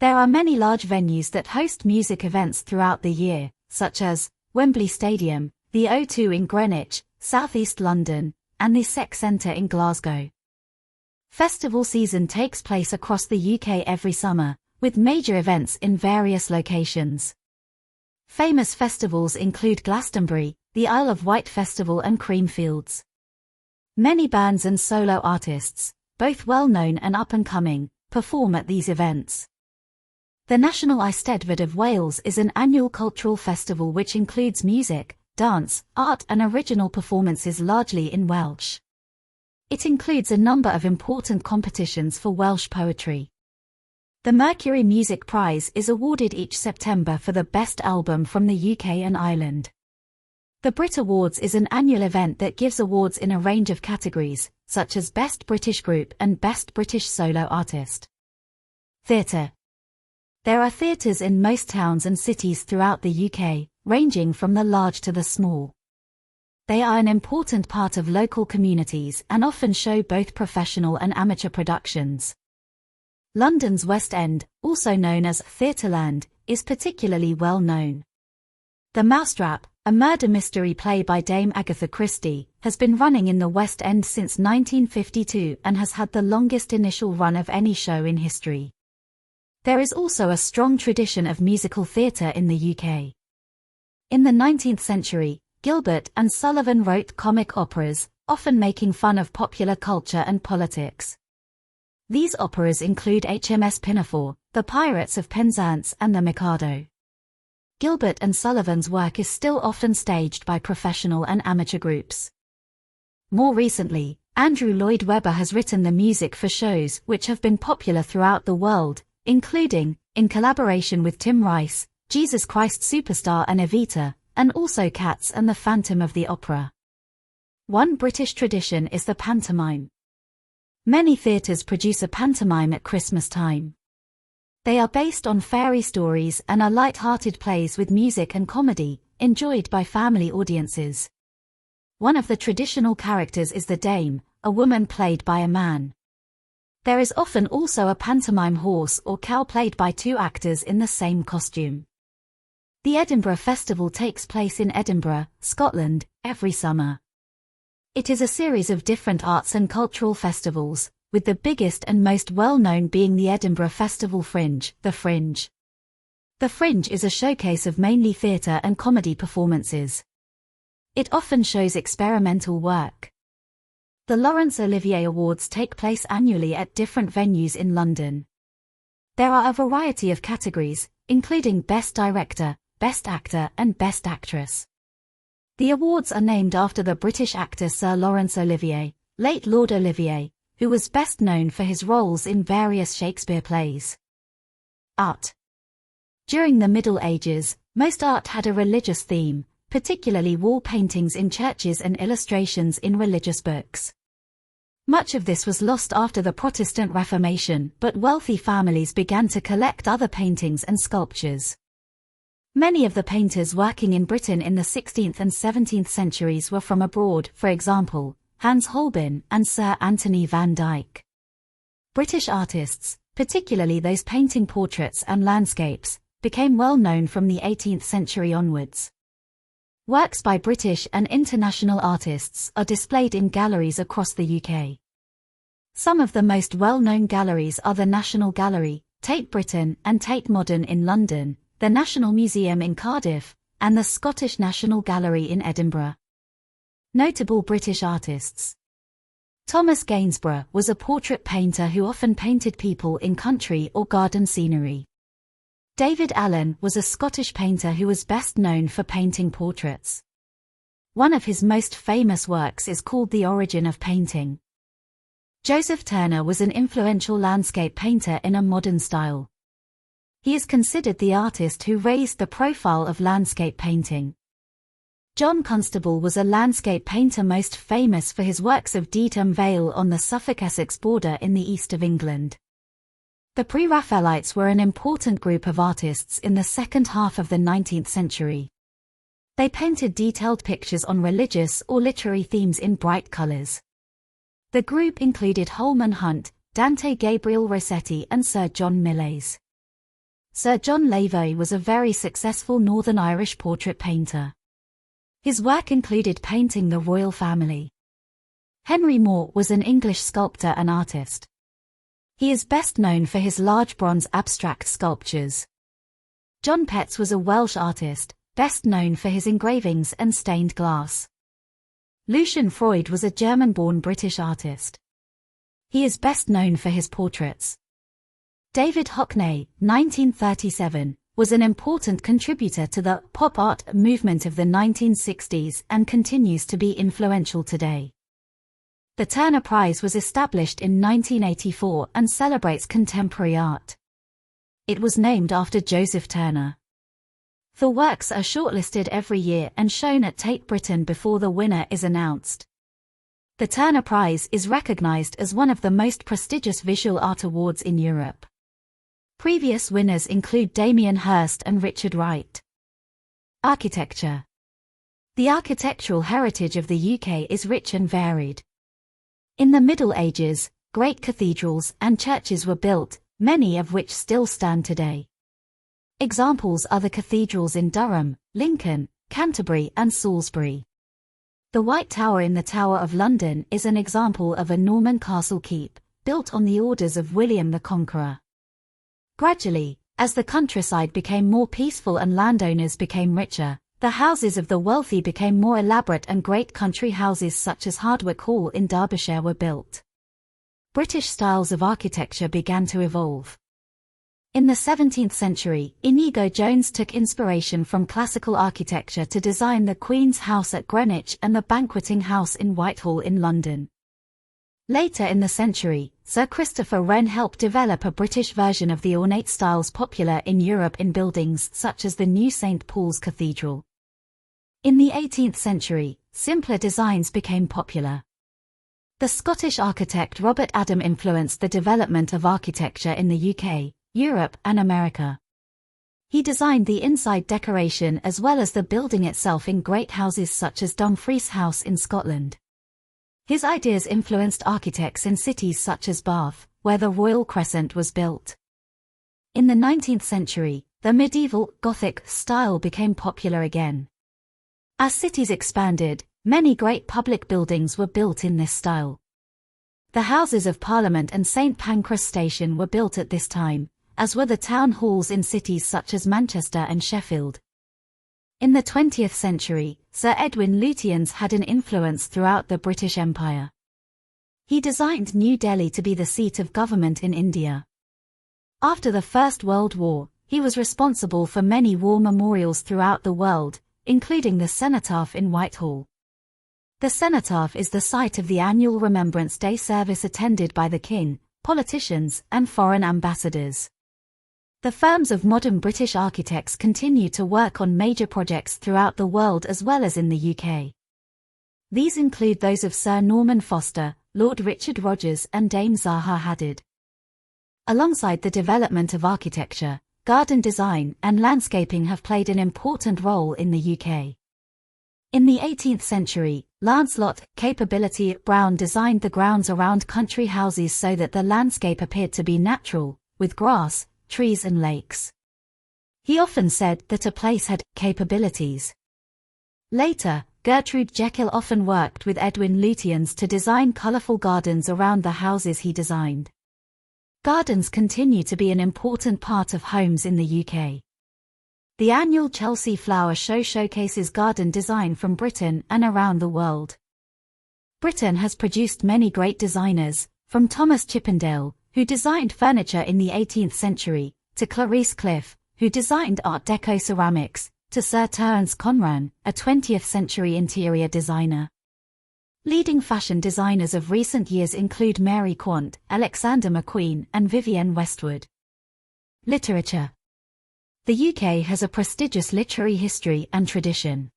S1: There are many large venues that host music events throughout the year, such as Wembley Stadium, the O2 in Greenwich, South East London, and the SEC Centre in Glasgow. Festival season takes place across the UK every summer, with major events in various locations. Famous festivals include Glastonbury, the Isle of Wight Festival and Creamfields. Many bands and solo artists, both well-known and up-and-coming, perform at these events. The National Eisteddfod of Wales is an annual cultural festival which includes music, dance, art and original performances largely in Welsh. It includes a number of important competitions for Welsh poetry. The Mercury Music Prize is awarded each September for the best album from the UK and Ireland. The Brit Awards is an annual event that gives awards in a range of categories, such as Best British Group and Best British Solo Artist. Theatre. There are theatres in most towns and cities throughout the UK, ranging from the large to the small. They are an important part of local communities and often show both professional and amateur productions. London's West End, also known as Theatreland, is particularly well known. The Mousetrap, a murder mystery play by Dame Agatha Christie, has been running in the West End since 1952 and has had the longest initial run of any show in history. There is also a strong tradition of musical theatre in the UK. In the 19th century, Gilbert and Sullivan wrote comic operas, often making fun of popular culture and politics. These operas include HMS Pinafore, The Pirates of Penzance and The Mikado. Gilbert and Sullivan's work is still often staged by professional and amateur groups. More recently, Andrew Lloyd Webber has written the music for shows which have been popular throughout the world, including, in collaboration with Tim Rice, Jesus Christ Superstar and Evita, and also Cats and the Phantom of the Opera. One British tradition is the pantomime. Many theatres produce a pantomime at Christmas time. They are based on fairy stories and are light-hearted plays with music and comedy, enjoyed by family audiences. One of the traditional characters is the dame, a woman played by a man. There is often also a pantomime horse or cow played by two actors in the same costume. The Edinburgh Festival takes place in Edinburgh, Scotland, every summer. It is a series of different arts and cultural festivals, with the biggest and most well-known being the Edinburgh Festival Fringe, the Fringe. The Fringe is a showcase of mainly theatre and comedy performances. It often shows experimental work. The Laurence Olivier Awards take place annually at different venues in London. There are a variety of categories, including Best Director, Best Actor and Best Actress. The awards are named after the British actor Sir Laurence Olivier, late Lord Olivier, who was best known for his roles in various Shakespeare plays. Art. During the Middle Ages, most art had a religious theme, particularly wall paintings in churches and illustrations in religious books. Much of this was lost after the Protestant Reformation, but wealthy families began to collect other paintings and sculptures. Many of the painters working in Britain in the 16th and 17th centuries were from abroad, for example, Hans Holbein and Sir Anthony van Dyck. British artists, particularly those painting portraits and landscapes, became well known from the 18th century onwards. Works by British and international artists are displayed in galleries across the UK. Some of the most well-known galleries are the National Gallery, Tate Britain and Tate Modern in London, the National Museum in Cardiff, and the Scottish National Gallery in Edinburgh. Notable British artists. Thomas Gainsborough was a portrait painter who often painted people in country or garden scenery. David Allen was a Scottish painter who was best known for painting portraits. One of his most famous works is called The Origin of Painting. Joseph Turner was an influential landscape painter in a modern style. He is considered the artist who raised the profile of landscape painting. John Constable was a landscape painter most famous for his works of Dedham Vale on the Suffolk-Essex border in the east of England. The Pre-Raphaelites were an important group of artists in the second half of the 19th century. They painted detailed pictures on religious or literary themes in bright colours. The group included Holman Hunt, Dante Gabriel Rossetti and Sir John Millais. Sir John Lavoie was a very successful Northern Irish portrait painter. His work included painting the royal family. Henry Moore was an English sculptor and artist. He is best known for his large bronze abstract sculptures. John Petts was a Welsh artist, best known for his engravings and stained glass. Lucian Freud was a German-born British artist. He is best known for his portraits. David Hockney, 1937, was an important contributor to the pop art movement of the 1960s and continues to be influential today. The Turner Prize was established in 1984 and celebrates contemporary art. It was named after Joseph Turner. The works are shortlisted every year and shown at Tate Britain before the winner is announced. The Turner Prize is recognized as one of the most prestigious visual art awards in Europe. Previous winners include Damien Hirst and Richard Wright. Architecture. The architectural heritage of the UK is rich and varied. In the Middle Ages, great cathedrals and churches were built, many of which still stand today. Examples are the cathedrals in Durham, Lincoln, Canterbury and Salisbury. The White Tower in the Tower of London is an example of a Norman castle keep, built on the orders of William the Conqueror. Gradually, as the countryside became more peaceful and landowners became richer, the houses of the wealthy became more elaborate and great country houses such as Hardwicke Hall in Derbyshire were built. British styles of architecture began to evolve. In the 17th century, Inigo Jones took inspiration from classical architecture to design the Queen's House at Greenwich and the Banqueting House in Whitehall in London. Later in the century, Sir Christopher Wren helped develop a British version of the ornate styles popular in Europe in buildings such as the new St. Paul's Cathedral. In the 18th century, simpler designs became popular. The Scottish architect Robert Adam influenced the development of architecture in the UK, Europe and America. He designed the inside decoration as well as the building itself in great houses such as Dumfries House in Scotland. His ideas influenced architects in cities such as Bath, where the Royal Crescent was built. In the 19th century, the medieval Gothic style became popular again. As cities expanded, many great public buildings were built in this style. The Houses of Parliament and St Pancras Station were built at this time, as were the town halls in cities such as Manchester and Sheffield. In the 20th century, Sir Edwin Lutyens had an influence throughout the British Empire. He designed New Delhi to be the seat of government in India. After the First World War, he was responsible for many war memorials throughout the world, including the Cenotaph in Whitehall. The Cenotaph is the site of the annual Remembrance Day service attended by the King, politicians, and foreign ambassadors. The firms of modern British architects continue to work on major projects throughout the world as well as in the UK. These include those of Sir Norman Foster, Lord Richard Rogers and Dame Zaha Hadid. Alongside the development of architecture, garden design and landscaping have played an important role in the UK. In the 18th century, Lancelot Capability Brown designed the grounds around country houses so that the landscape appeared to be natural, with grass, trees and lakes. He often said that a place had capabilities. Later, Gertrude Jekyll often worked with Edwin Lutyens to design colourful gardens around the houses he designed. Gardens continue to be an important part of homes in the UK. The annual Chelsea Flower Show showcases garden design from Britain and around the world. Britain has produced many great designers, from Thomas Chippendale, who designed furniture in the 18th century, to Clarice Cliff, who designed Art Deco ceramics, to Sir Terence Conran, a 20th century interior designer. Leading fashion designers of recent years include Mary Quant, Alexander McQueen, and Vivienne Westwood. Literature. The UK has a prestigious literary history and tradition.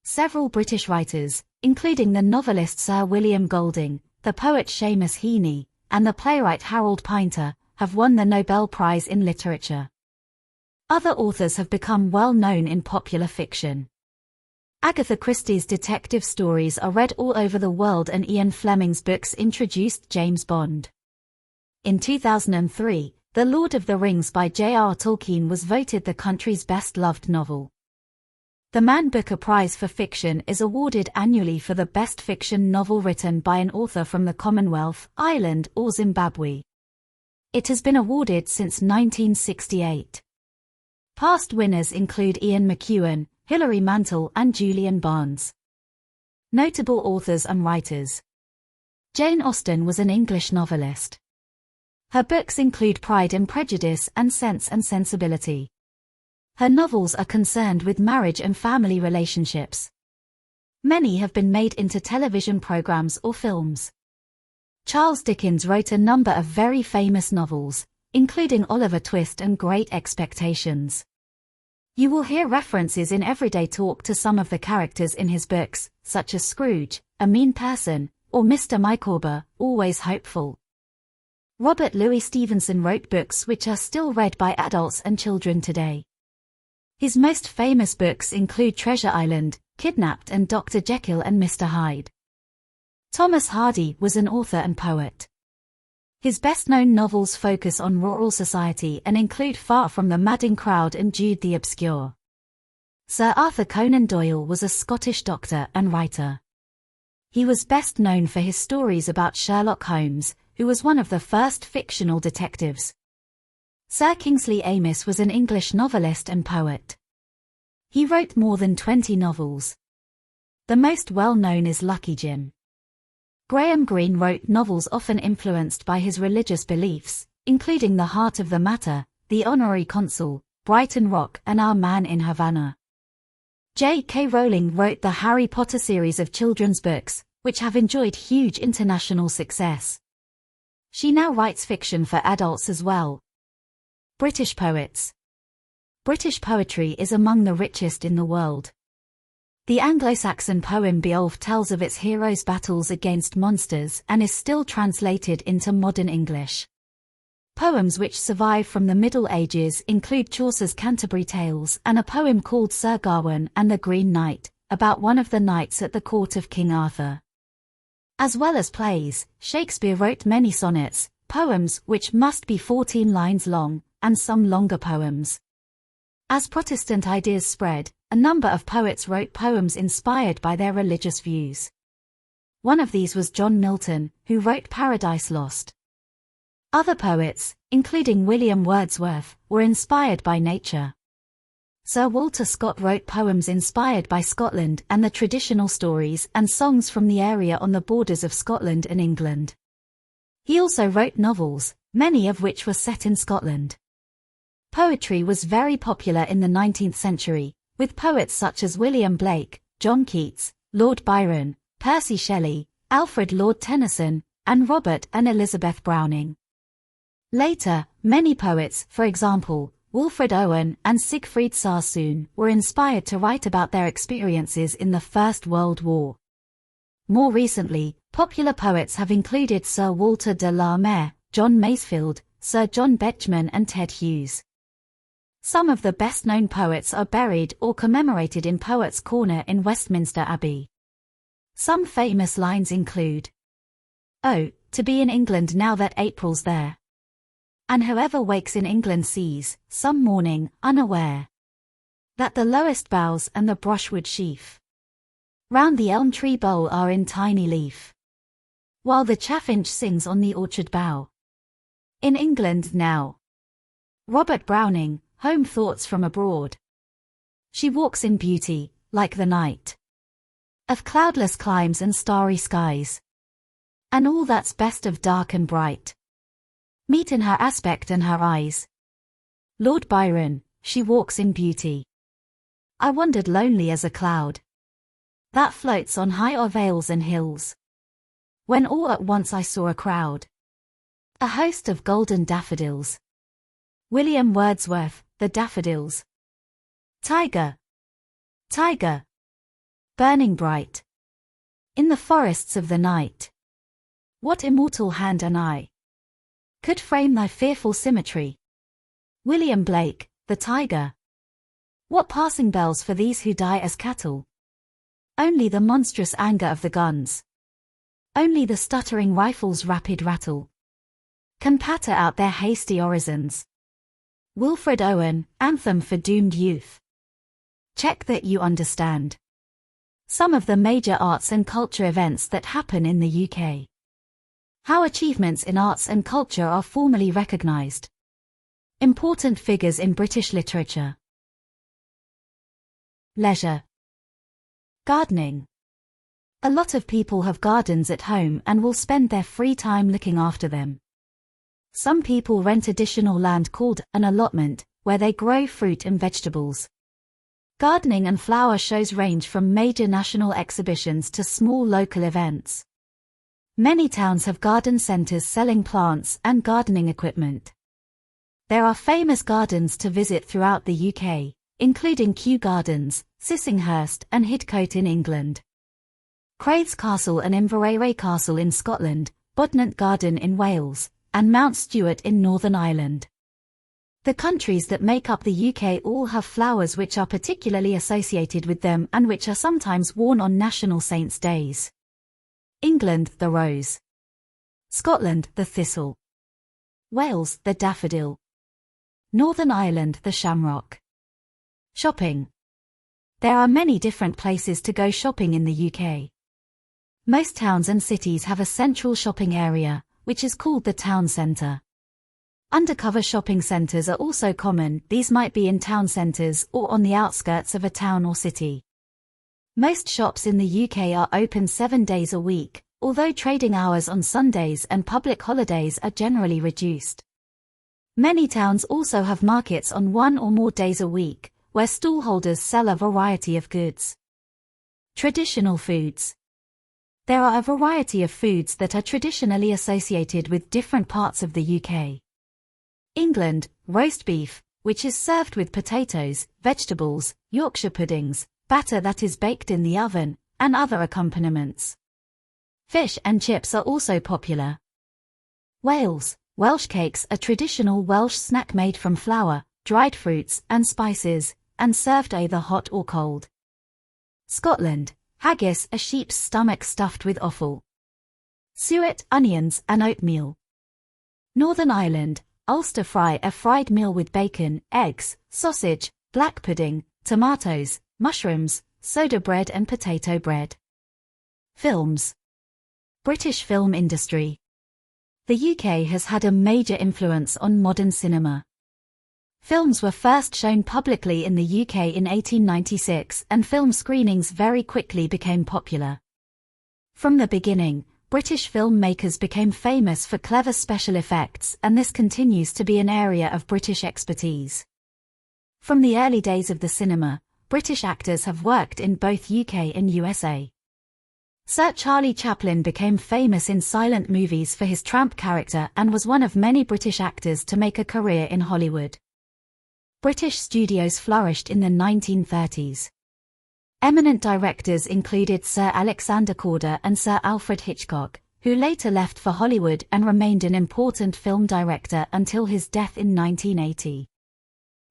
S1: Several British writers, including the novelist Sir William Golding, the poet Seamus Heaney, and the playwright Harold Pinter, have won the Nobel Prize in Literature. Other authors have become well known in popular fiction. Agatha Christie's detective stories are read all over the world and Ian Fleming's books introduced James Bond. In 2003, The Lord of the Rings by J.R. Tolkien was voted the country's best-loved novel. The Man Booker Prize for Fiction is awarded annually for the best fiction novel written by an author from the Commonwealth, Ireland, or Zimbabwe. It has been awarded since 1968. Past winners include Ian McEwan, Hilary Mantel, and Julian Barnes. Notable authors and writers. Jane Austen was an English novelist. Her books include Pride and Prejudice and Sense and Sensibility. Her novels are concerned with marriage and family relationships. Many have been made into television programs or films. Charles Dickens wrote a number of very famous novels, including Oliver Twist and Great Expectations. You will hear references in everyday talk to some of the characters in his books, such as Scrooge, a mean person, or Mr. Micawber, always hopeful. Robert Louis Stevenson wrote books which are still read by adults and children today. His most famous books include Treasure Island, Kidnapped, and Dr. Jekyll and Mr. Hyde. Thomas Hardy was an author and poet. His best-known novels focus on rural society and include Far from the Madding Crowd and Jude the Obscure. Sir Arthur Conan Doyle was a Scottish doctor and writer. He was best known for his stories about Sherlock Holmes, who was one of the first fictional detectives. Sir Kingsley Amis was an English novelist and poet. He wrote more than 20 novels. The most well-known is Lucky Jim. Graham Greene wrote novels often influenced by his religious beliefs, including The Heart of the Matter, The Honorary Consul, Brighton Rock, and Our Man in Havana. J.K. Rowling wrote the Harry Potter series of children's books, which have enjoyed huge international success. She now writes fiction for adults as well. British poets. British poetry is among the richest in the world. The Anglo-Saxon poem Beowulf tells of its heroes' battles against monsters and is still translated into modern English. Poems which survive from the Middle Ages include Chaucer's Canterbury Tales and a poem called Sir Gawain and the Green Knight, about one of the knights at the court of King Arthur. As well as plays, Shakespeare wrote many sonnets, poems which must be 14 lines long, and some longer poems. As Protestant ideas spread, a number of poets wrote poems inspired by their religious views. One of these was John Milton, who wrote Paradise Lost. Other poets, including William Wordsworth, were inspired by nature. Sir Walter Scott wrote poems inspired by Scotland and the traditional stories and songs from the area on the borders of Scotland and England. He also wrote novels, many of which were set in Scotland. Poetry was very popular in the 19th century, with poets such as William Blake, John Keats, Lord Byron, Percy Shelley, Alfred Lord Tennyson, and Robert and Elizabeth Browning. Later, many poets, for example, Wilfred Owen and Siegfried Sassoon, were inspired to write about their experiences in the First World War. More recently, popular poets have included Sir Walter de la Mare, John Masefield, Sir John Betjeman and Ted Hughes. Some of the best-known poets are buried or commemorated in Poets' Corner in Westminster Abbey. Some famous lines include, "Oh, to be in England now that April's there. And whoever wakes in England sees, some morning, unaware, that the lowest boughs and the brushwood sheaf round the elm tree bole are in tiny leaf, while the chaffinch sings on the orchard bough. In England now." Robert Browning, Home Thoughts from Abroad. She walks in beauty, like the night of cloudless climes and starry skies, and all that's best of dark and bright meet in her aspect and her eyes. Lord Byron, She walks in beauty. I wandered lonely as a cloud that floats on high o'er vales and hills, when all at once I saw a crowd, a host of golden daffodils. William Wordsworth, The Daffodils. Tiger, tiger, burning bright in the forests of the night, what immortal hand and eye could frame thy fearful symmetry? William Blake, The Tiger. What passing bells for these who die as cattle? Only the monstrous anger of the guns, only the stuttering rifle's rapid rattle can patter out their hasty orisons. Wilfred Owen, Anthem for Doomed Youth. Check that you understand some of the major arts and culture events that happen in the UK. How achievements in arts and culture are formally recognised. Important figures in British literature. Leisure. Gardening. A lot of people have gardens at home and will spend their free time looking after them. Some people rent additional land called an allotment, where they grow fruit and vegetables. Gardening and flower shows range from major national exhibitions to small local events. Many towns have garden centres selling plants and gardening equipment. There are famous gardens to visit throughout the UK, including Kew Gardens, Sissinghurst and Hidcote in England, Craig's Castle and Inverary Castle in Scotland, Bodnant Garden in Wales, and Mount Stewart in Northern Ireland. The countries that make up the UK all have flowers which are particularly associated with them and which are sometimes worn on national saints' days. England, the rose. Scotland, the thistle. Wales, the daffodil. Northern Ireland, the shamrock. Shopping. There are many different places to go shopping in the UK. Most towns and cities have a central shopping area, which is called the town centre. Undercover shopping centres are also common. These might be in town centres or on the outskirts of a town or city. Most shops in the UK are open 7 days a week, although trading hours on Sundays and public holidays are generally reduced. Many towns also have markets on 1 or more days a week, where stallholders sell a variety of goods. Traditional foods. There are a variety of foods that are traditionally associated with different parts of the UK. England, roast beef, which is served with potatoes, vegetables, Yorkshire puddings, batter that is baked in the oven, and other accompaniments. Fish and chips are also popular. Wales. Welsh cakes, a traditional Welsh snack made from flour, dried fruits, and spices, and served either hot or cold. Scotland. Haggis, a sheep's stomach stuffed with offal. Suet, onions, and oatmeal. Northern Ireland. Ulster fry, a fried meal with bacon, eggs, sausage, black pudding, tomatoes, mushrooms, soda bread and potato bread. Films. British film industry. The UK has had a major influence on modern cinema. Films were first shown publicly in the UK in 1896, and film screenings very quickly became popular. From the beginning, British filmmakers became famous for clever special effects, and this continues to be an area of British expertise. From the early days of the cinema, British actors have worked in both UK and USA. Sir Charlie Chaplin became famous in silent movies for his tramp character and was one of many British actors to make a career in Hollywood. British studios flourished in the 1930s. Eminent directors included Sir Alexander Korda and Sir Alfred Hitchcock, who later left for Hollywood and remained an important film director until his death in 1980.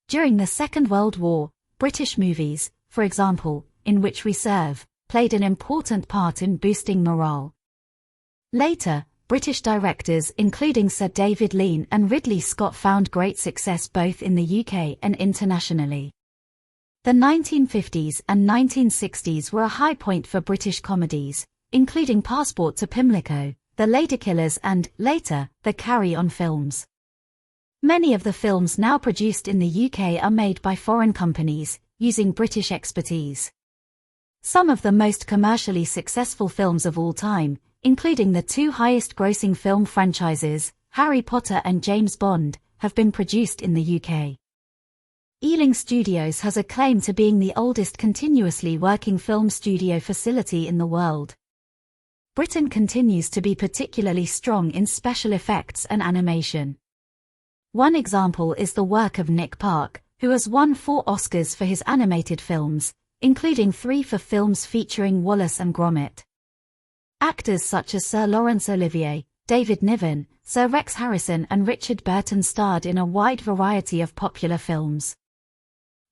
S1: During the Second World War, British movies, for example, In Which We Serve, played an important part in boosting morale. Later, British directors including Sir David Lean and Ridley Scott found great success both in the UK and internationally. The 1950s and 1960s were a high point for British comedies, including Passport to Pimlico, The Ladykillers and, later, the Carry On films. Many of the films now produced in the UK are made by foreign companies, using British expertise. Some of the most commercially successful films of all time, including the two highest-grossing film franchises, Harry Potter and James Bond, have been produced in the UK. Ealing Studios has a claim to being the oldest continuously working film studio facility in the world. Britain continues to be particularly strong in special effects and animation. One example is the work of Nick Park, who has won 4 Oscars for his animated films, including 3 for films featuring Wallace and Gromit. Actors such as Sir Laurence Olivier, David Niven, Sir Rex Harrison and Richard Burton starred in a wide variety of popular films.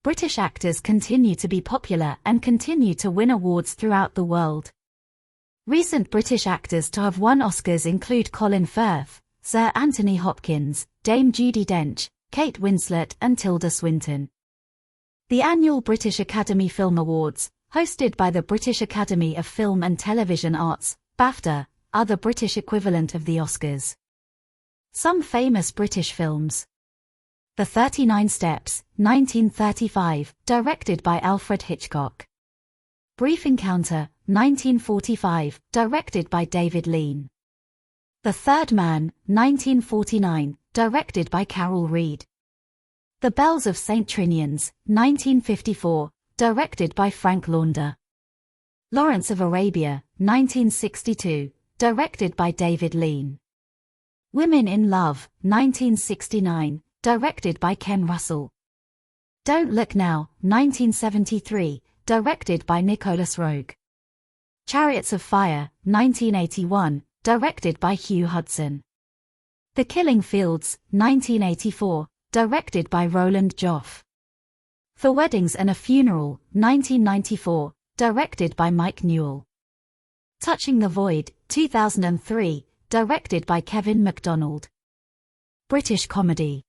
S1: British actors continue to be popular and continue to win awards throughout the world. Recent British actors to have won Oscars include Colin Firth, Sir Anthony Hopkins, Dame Judi Dench, Kate Winslet and Tilda Swinton. The annual British Academy Film Awards, hosted by the British Academy of Film and Television Arts, BAFTA, are the British equivalent of the Oscars. Some famous British films. The 39 Steps, 1935, directed by Alfred Hitchcock. Brief Encounter, 1945, directed by David Lean. The Third Man, 1949, directed by Carol Reed. The Bells of St. Trinian's, 1954, directed by Frank Launder. Lawrence of Arabia, 1962, directed by David Lean. Women in Love, 1969, directed by Ken Russell. Don't Look Now, 1973, directed by Nicholas Roeg. Chariots of Fire, 1981, directed by Hugh Hudson. The Killing Fields, 1984, directed by Roland Joffe. For Weddings and a Funeral, 1994, directed by Mike Newell. Touching the Void, 2003, directed by Kevin MacDonald. British comedy.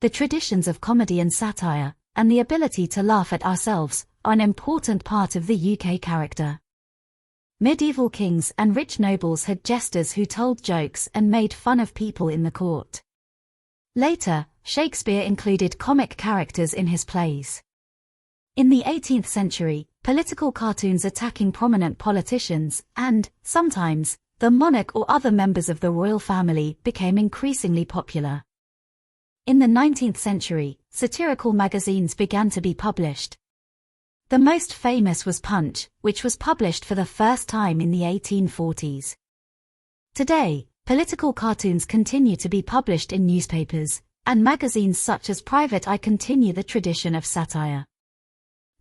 S1: The traditions of comedy and satire, and the ability to laugh at ourselves, are an important part of the UK character. Medieval kings and rich nobles had jesters who told jokes and made fun of people in the court. Later, Shakespeare included comic characters in his plays. In the 18th century, political cartoons attacking prominent politicians and, sometimes, the monarch or other members of the royal family became increasingly popular. In the 19th century, satirical magazines began to be published. The most famous was Punch, which was published for the first time in the 1840s. Today, political cartoons continue to be published in newspapers, and magazines such as Private Eye continue the tradition of satire.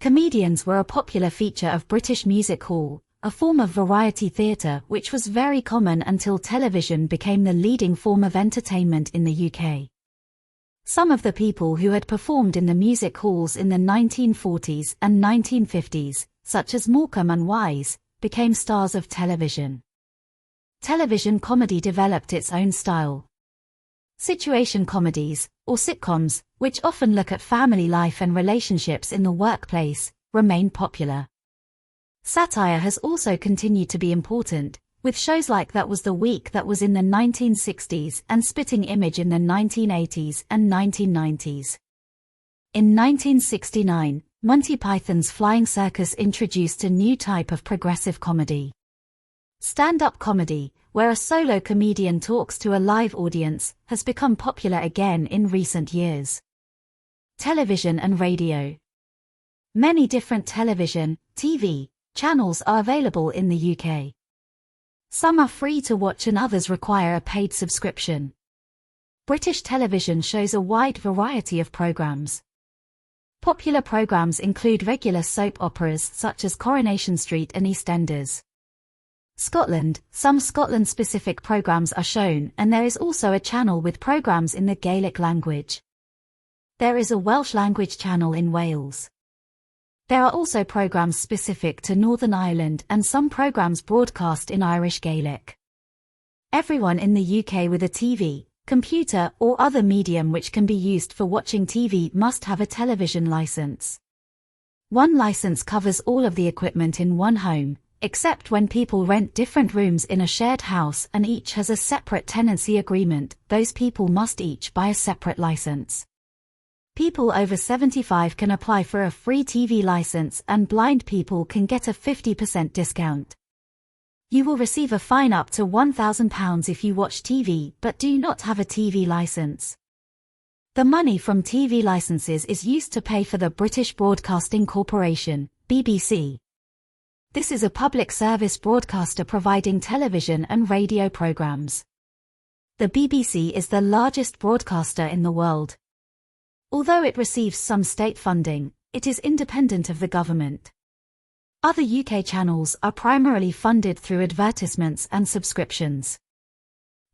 S1: Comedians were a popular feature of British music hall, a form of variety theatre which was very common until television became the leading form of entertainment in the UK. Some of the people who had performed in the music halls in the 1940s and 1950s, such as Morecambe and Wise, became stars of television. Television comedy developed its own style. Situation comedies, or sitcoms, which often look at family life and relationships in the workplace, remain popular. Satire has also continued to be important, with shows like That Was the Week That Was in the 1960s and Spitting Image in the 1980s and 1990s. In 1969, Monty Python's Flying Circus introduced a new type of progressive comedy. Stand-up comedy, where a solo comedian talks to a live audience, has become popular again in recent years. Television and radio. Many different television, TV, channels are available in the UK. Some are free to watch and others require a paid subscription. British television shows a wide variety of programmes. Popular programmes include regular soap operas such as Coronation Street and EastEnders. Scotland, some Scotland-specific programmes are shown, and there is also a channel with programmes in the Gaelic language. There is a Welsh language channel in Wales. There are also programmes specific to Northern Ireland and some programmes broadcast in Irish Gaelic. Everyone in the UK with a TV, computer or other medium which can be used for watching TV must have a television licence. One licence covers all of the equipment in one home, except when people rent different rooms in a shared house and each has a separate tenancy agreement. Those people must each buy a separate licence. People over 75 can apply for a free TV licence and blind people can get a 50% discount. You will receive a fine up to £1,000 if you watch TV but do not have a TV licence. The money from TV licences is used to pay for the British Broadcasting Corporation, BBC. This is a public service broadcaster providing television and radio programmes. The BBC is the largest broadcaster in the world. Although it receives some state funding, it is independent of the government. Other UK channels are primarily funded through advertisements and subscriptions.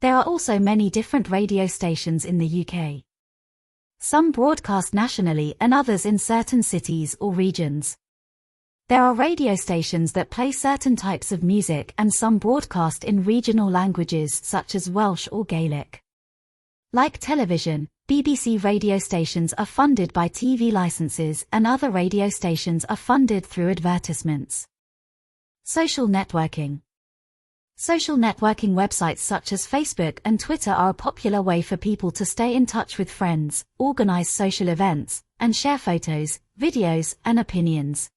S1: There are also many different radio stations in the UK. Some broadcast nationally and others in certain cities or regions. There are radio stations that play certain types of music and some broadcast in regional languages such as Welsh or Gaelic. Like television, BBC radio stations are funded by TV licenses and other radio stations are funded through advertisements. Social networking. Social networking websites such as Facebook and Twitter are a popular way for people to stay in touch with friends, organize social events, and share photos, videos, and opinions.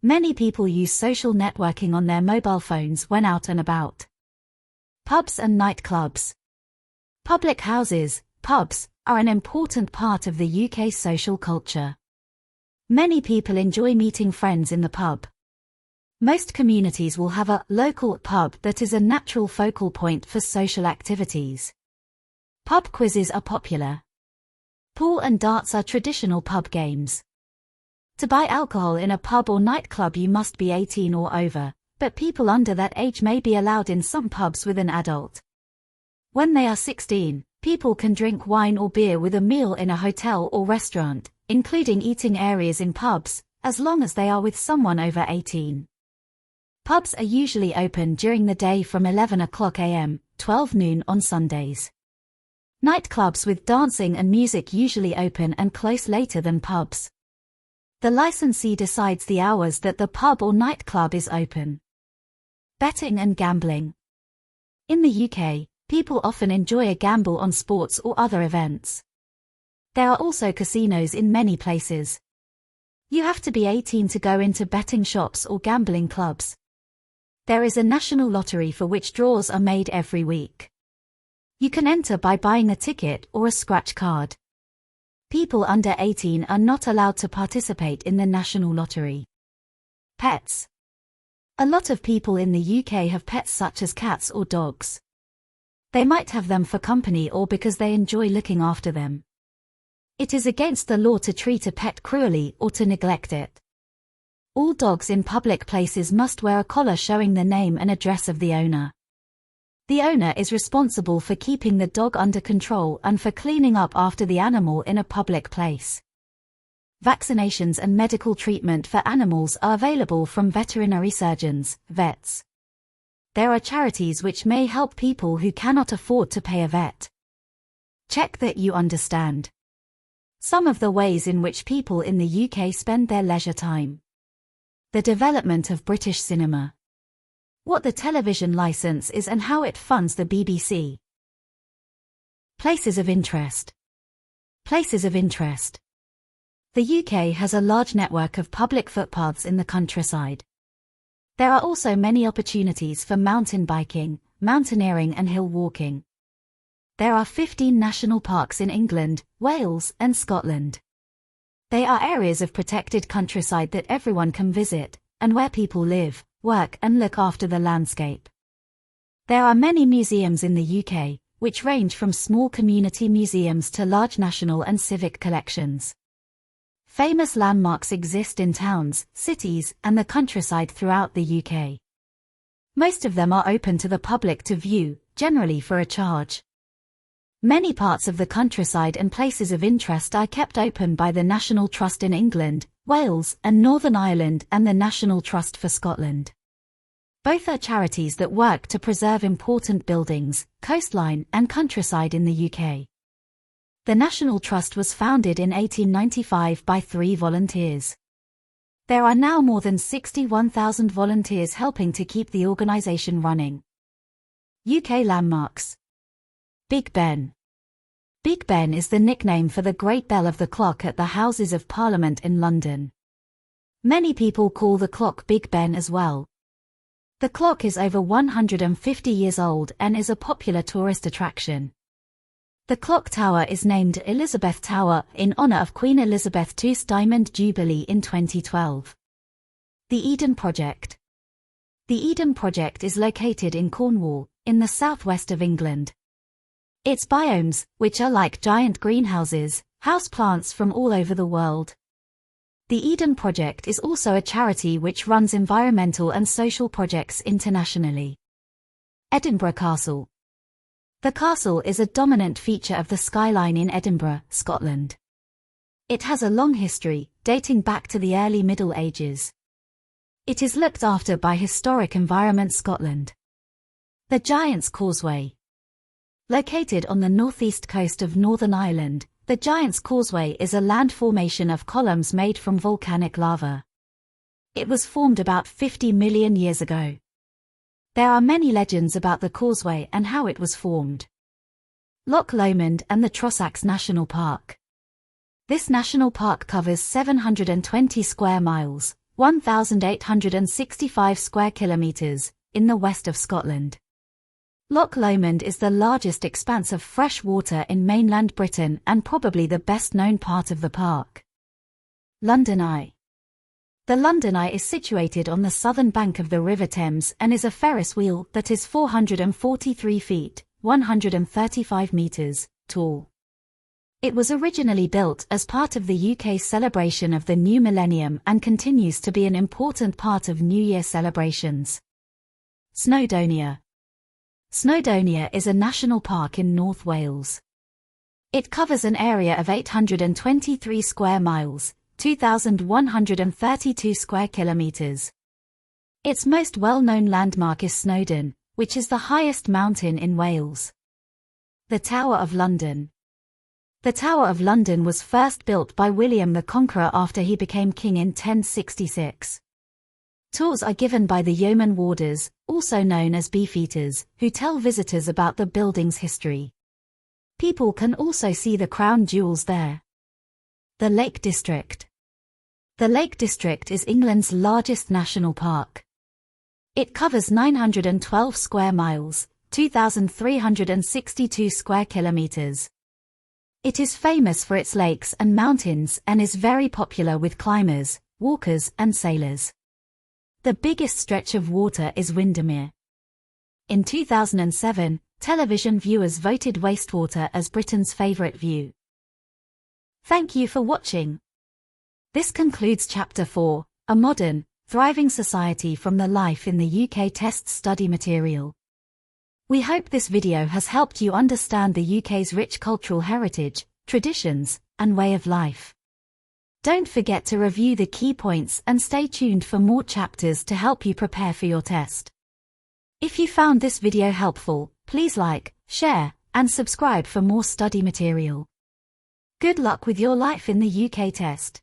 S1: Many people use social networking on their mobile phones when out and about. Pubs and nightclubs. Public houses, pubs, are an important part of the UK social culture. Many people enjoy meeting friends in the pub. Most communities will have a local pub that is a natural focal point for social activities. Pub quizzes are popular. Pool and darts are traditional pub games. To buy alcohol in a pub or nightclub you must be 18 or over, but people under that age may be allowed in some pubs with an adult. When they are 16, people can drink wine or beer with a meal in a hotel or restaurant, including eating areas in pubs, as long as they are with someone over 18. Pubs are usually open during the day from 11 o'clock am, 12 noon on Sundays. Nightclubs with dancing and music usually open and close later than pubs. The licensee decides the hours that the pub or nightclub is open. Betting and gambling. In the UK, people often enjoy a gamble on sports or other events. There are also casinos in many places. You have to be 18 to go into betting shops or gambling clubs. There is a national lottery for which draws are made every week. You can enter by buying a ticket or a scratch card. People under 18 are not allowed to participate in the national lottery. Pets. A lot of people in the UK have pets such as cats or dogs. They might have them for company or because they enjoy looking after them. It is against the law to treat a pet cruelly or to neglect it. All dogs in public places must wear a collar showing the name and address of the owner. The owner is responsible for keeping the dog under control and for cleaning up after the animal in a public place. Vaccinations and medical treatment for animals are available from veterinary surgeons, vets. There are charities which may help people who cannot afford to pay a vet. Check that you understand some of the ways in which people in the UK spend their leisure time. The development of British cinema. What the television licence is and how it funds the BBC. Places of interest. Places of interest. The UK has a large network of public footpaths in the countryside. There are also many opportunities for mountain biking, mountaineering and hill walking. There are 15 national parks in England, Wales and Scotland. They are areas of protected countryside that everyone can visit, and where people live, work and look after the landscape. There are many museums in the UK, which range from small community museums to large national and civic collections. Famous landmarks exist in towns, cities, and the countryside throughout the UK. Most of them are open to the public to view, generally for a charge. Many parts of the countryside and places of interest are kept open by the National Trust in England, Wales, and Northern Ireland and the National Trust for Scotland. Both are charities that work to preserve important buildings, coastline, and countryside in the UK. The National Trust was founded in 1895 by 3 volunteers. There are now more than 61,000 volunteers helping to keep the organisation running. UK landmarks. Big Ben. Big Ben is the nickname for the Great Bell of the clock at the Houses of Parliament in London. Many people call the clock Big Ben as well. The clock is over 150 years old and is a popular tourist attraction. The clock tower is named Elizabeth Tower in honour of Queen Elizabeth II's Diamond Jubilee in 2012. The Eden Project. The Eden Project is located in Cornwall, in the southwest of England. Its biomes, which are like giant greenhouses, house plants from all over the world. The Eden Project is also a charity which runs environmental and social projects internationally. Edinburgh Castle. The castle is a dominant feature of the skyline in Edinburgh, Scotland. It has a long history, dating back to the early Middle Ages. It is looked after by Historic Environment Scotland. The Giant's Causeway. Located on the northeast coast of Northern Ireland, the Giant's Causeway is a land formation of columns made from volcanic lava. It was formed about 50 million years ago. There are many legends about the causeway and how it was formed. Loch Lomond and the Trossachs National Park. This national park covers 720 square miles, 1,865 square kilometres, in the west of Scotland. Loch Lomond is the largest expanse of fresh water in mainland Britain and probably the best-known part of the park. London Eye. The London Eye is situated on the southern bank of the River Thames and is a Ferris wheel that is 443 feet, 135 metres, tall. It was originally built as part of the UK's celebration of the new millennium and continues to be an important part of New Year celebrations. Snowdonia. Snowdonia is a national park in North Wales. It covers an area of 823 square miles, 2,132 square kilometres. Its most well-known landmark is Snowdon, which is the highest mountain in Wales. The Tower of London. The Tower of London was first built by William the Conqueror after he became king in 1066. Tours are given by the yeoman warders, also known as beefeaters, who tell visitors about the building's history. People can also see the crown jewels there. The Lake District. The Lake District is England's largest national park. It covers 912 square miles, 2,362 square kilometres. It is famous for its lakes and mountains and is very popular with climbers, walkers and sailors. The biggest stretch of water is Windermere. In 2007, television viewers voted wastewater as Britain's favourite view. Thank you for watching. This concludes Chapter 4, A Modern, Thriving Society from the Life in the UK Test Study Material. We hope this video has helped you understand the UK's rich cultural heritage, traditions, and way of life. Don't forget to review the key points and stay tuned for more chapters to help you prepare for your test. If you found this video helpful, please like, share, and subscribe for more study material. Good luck with your life in the UK test.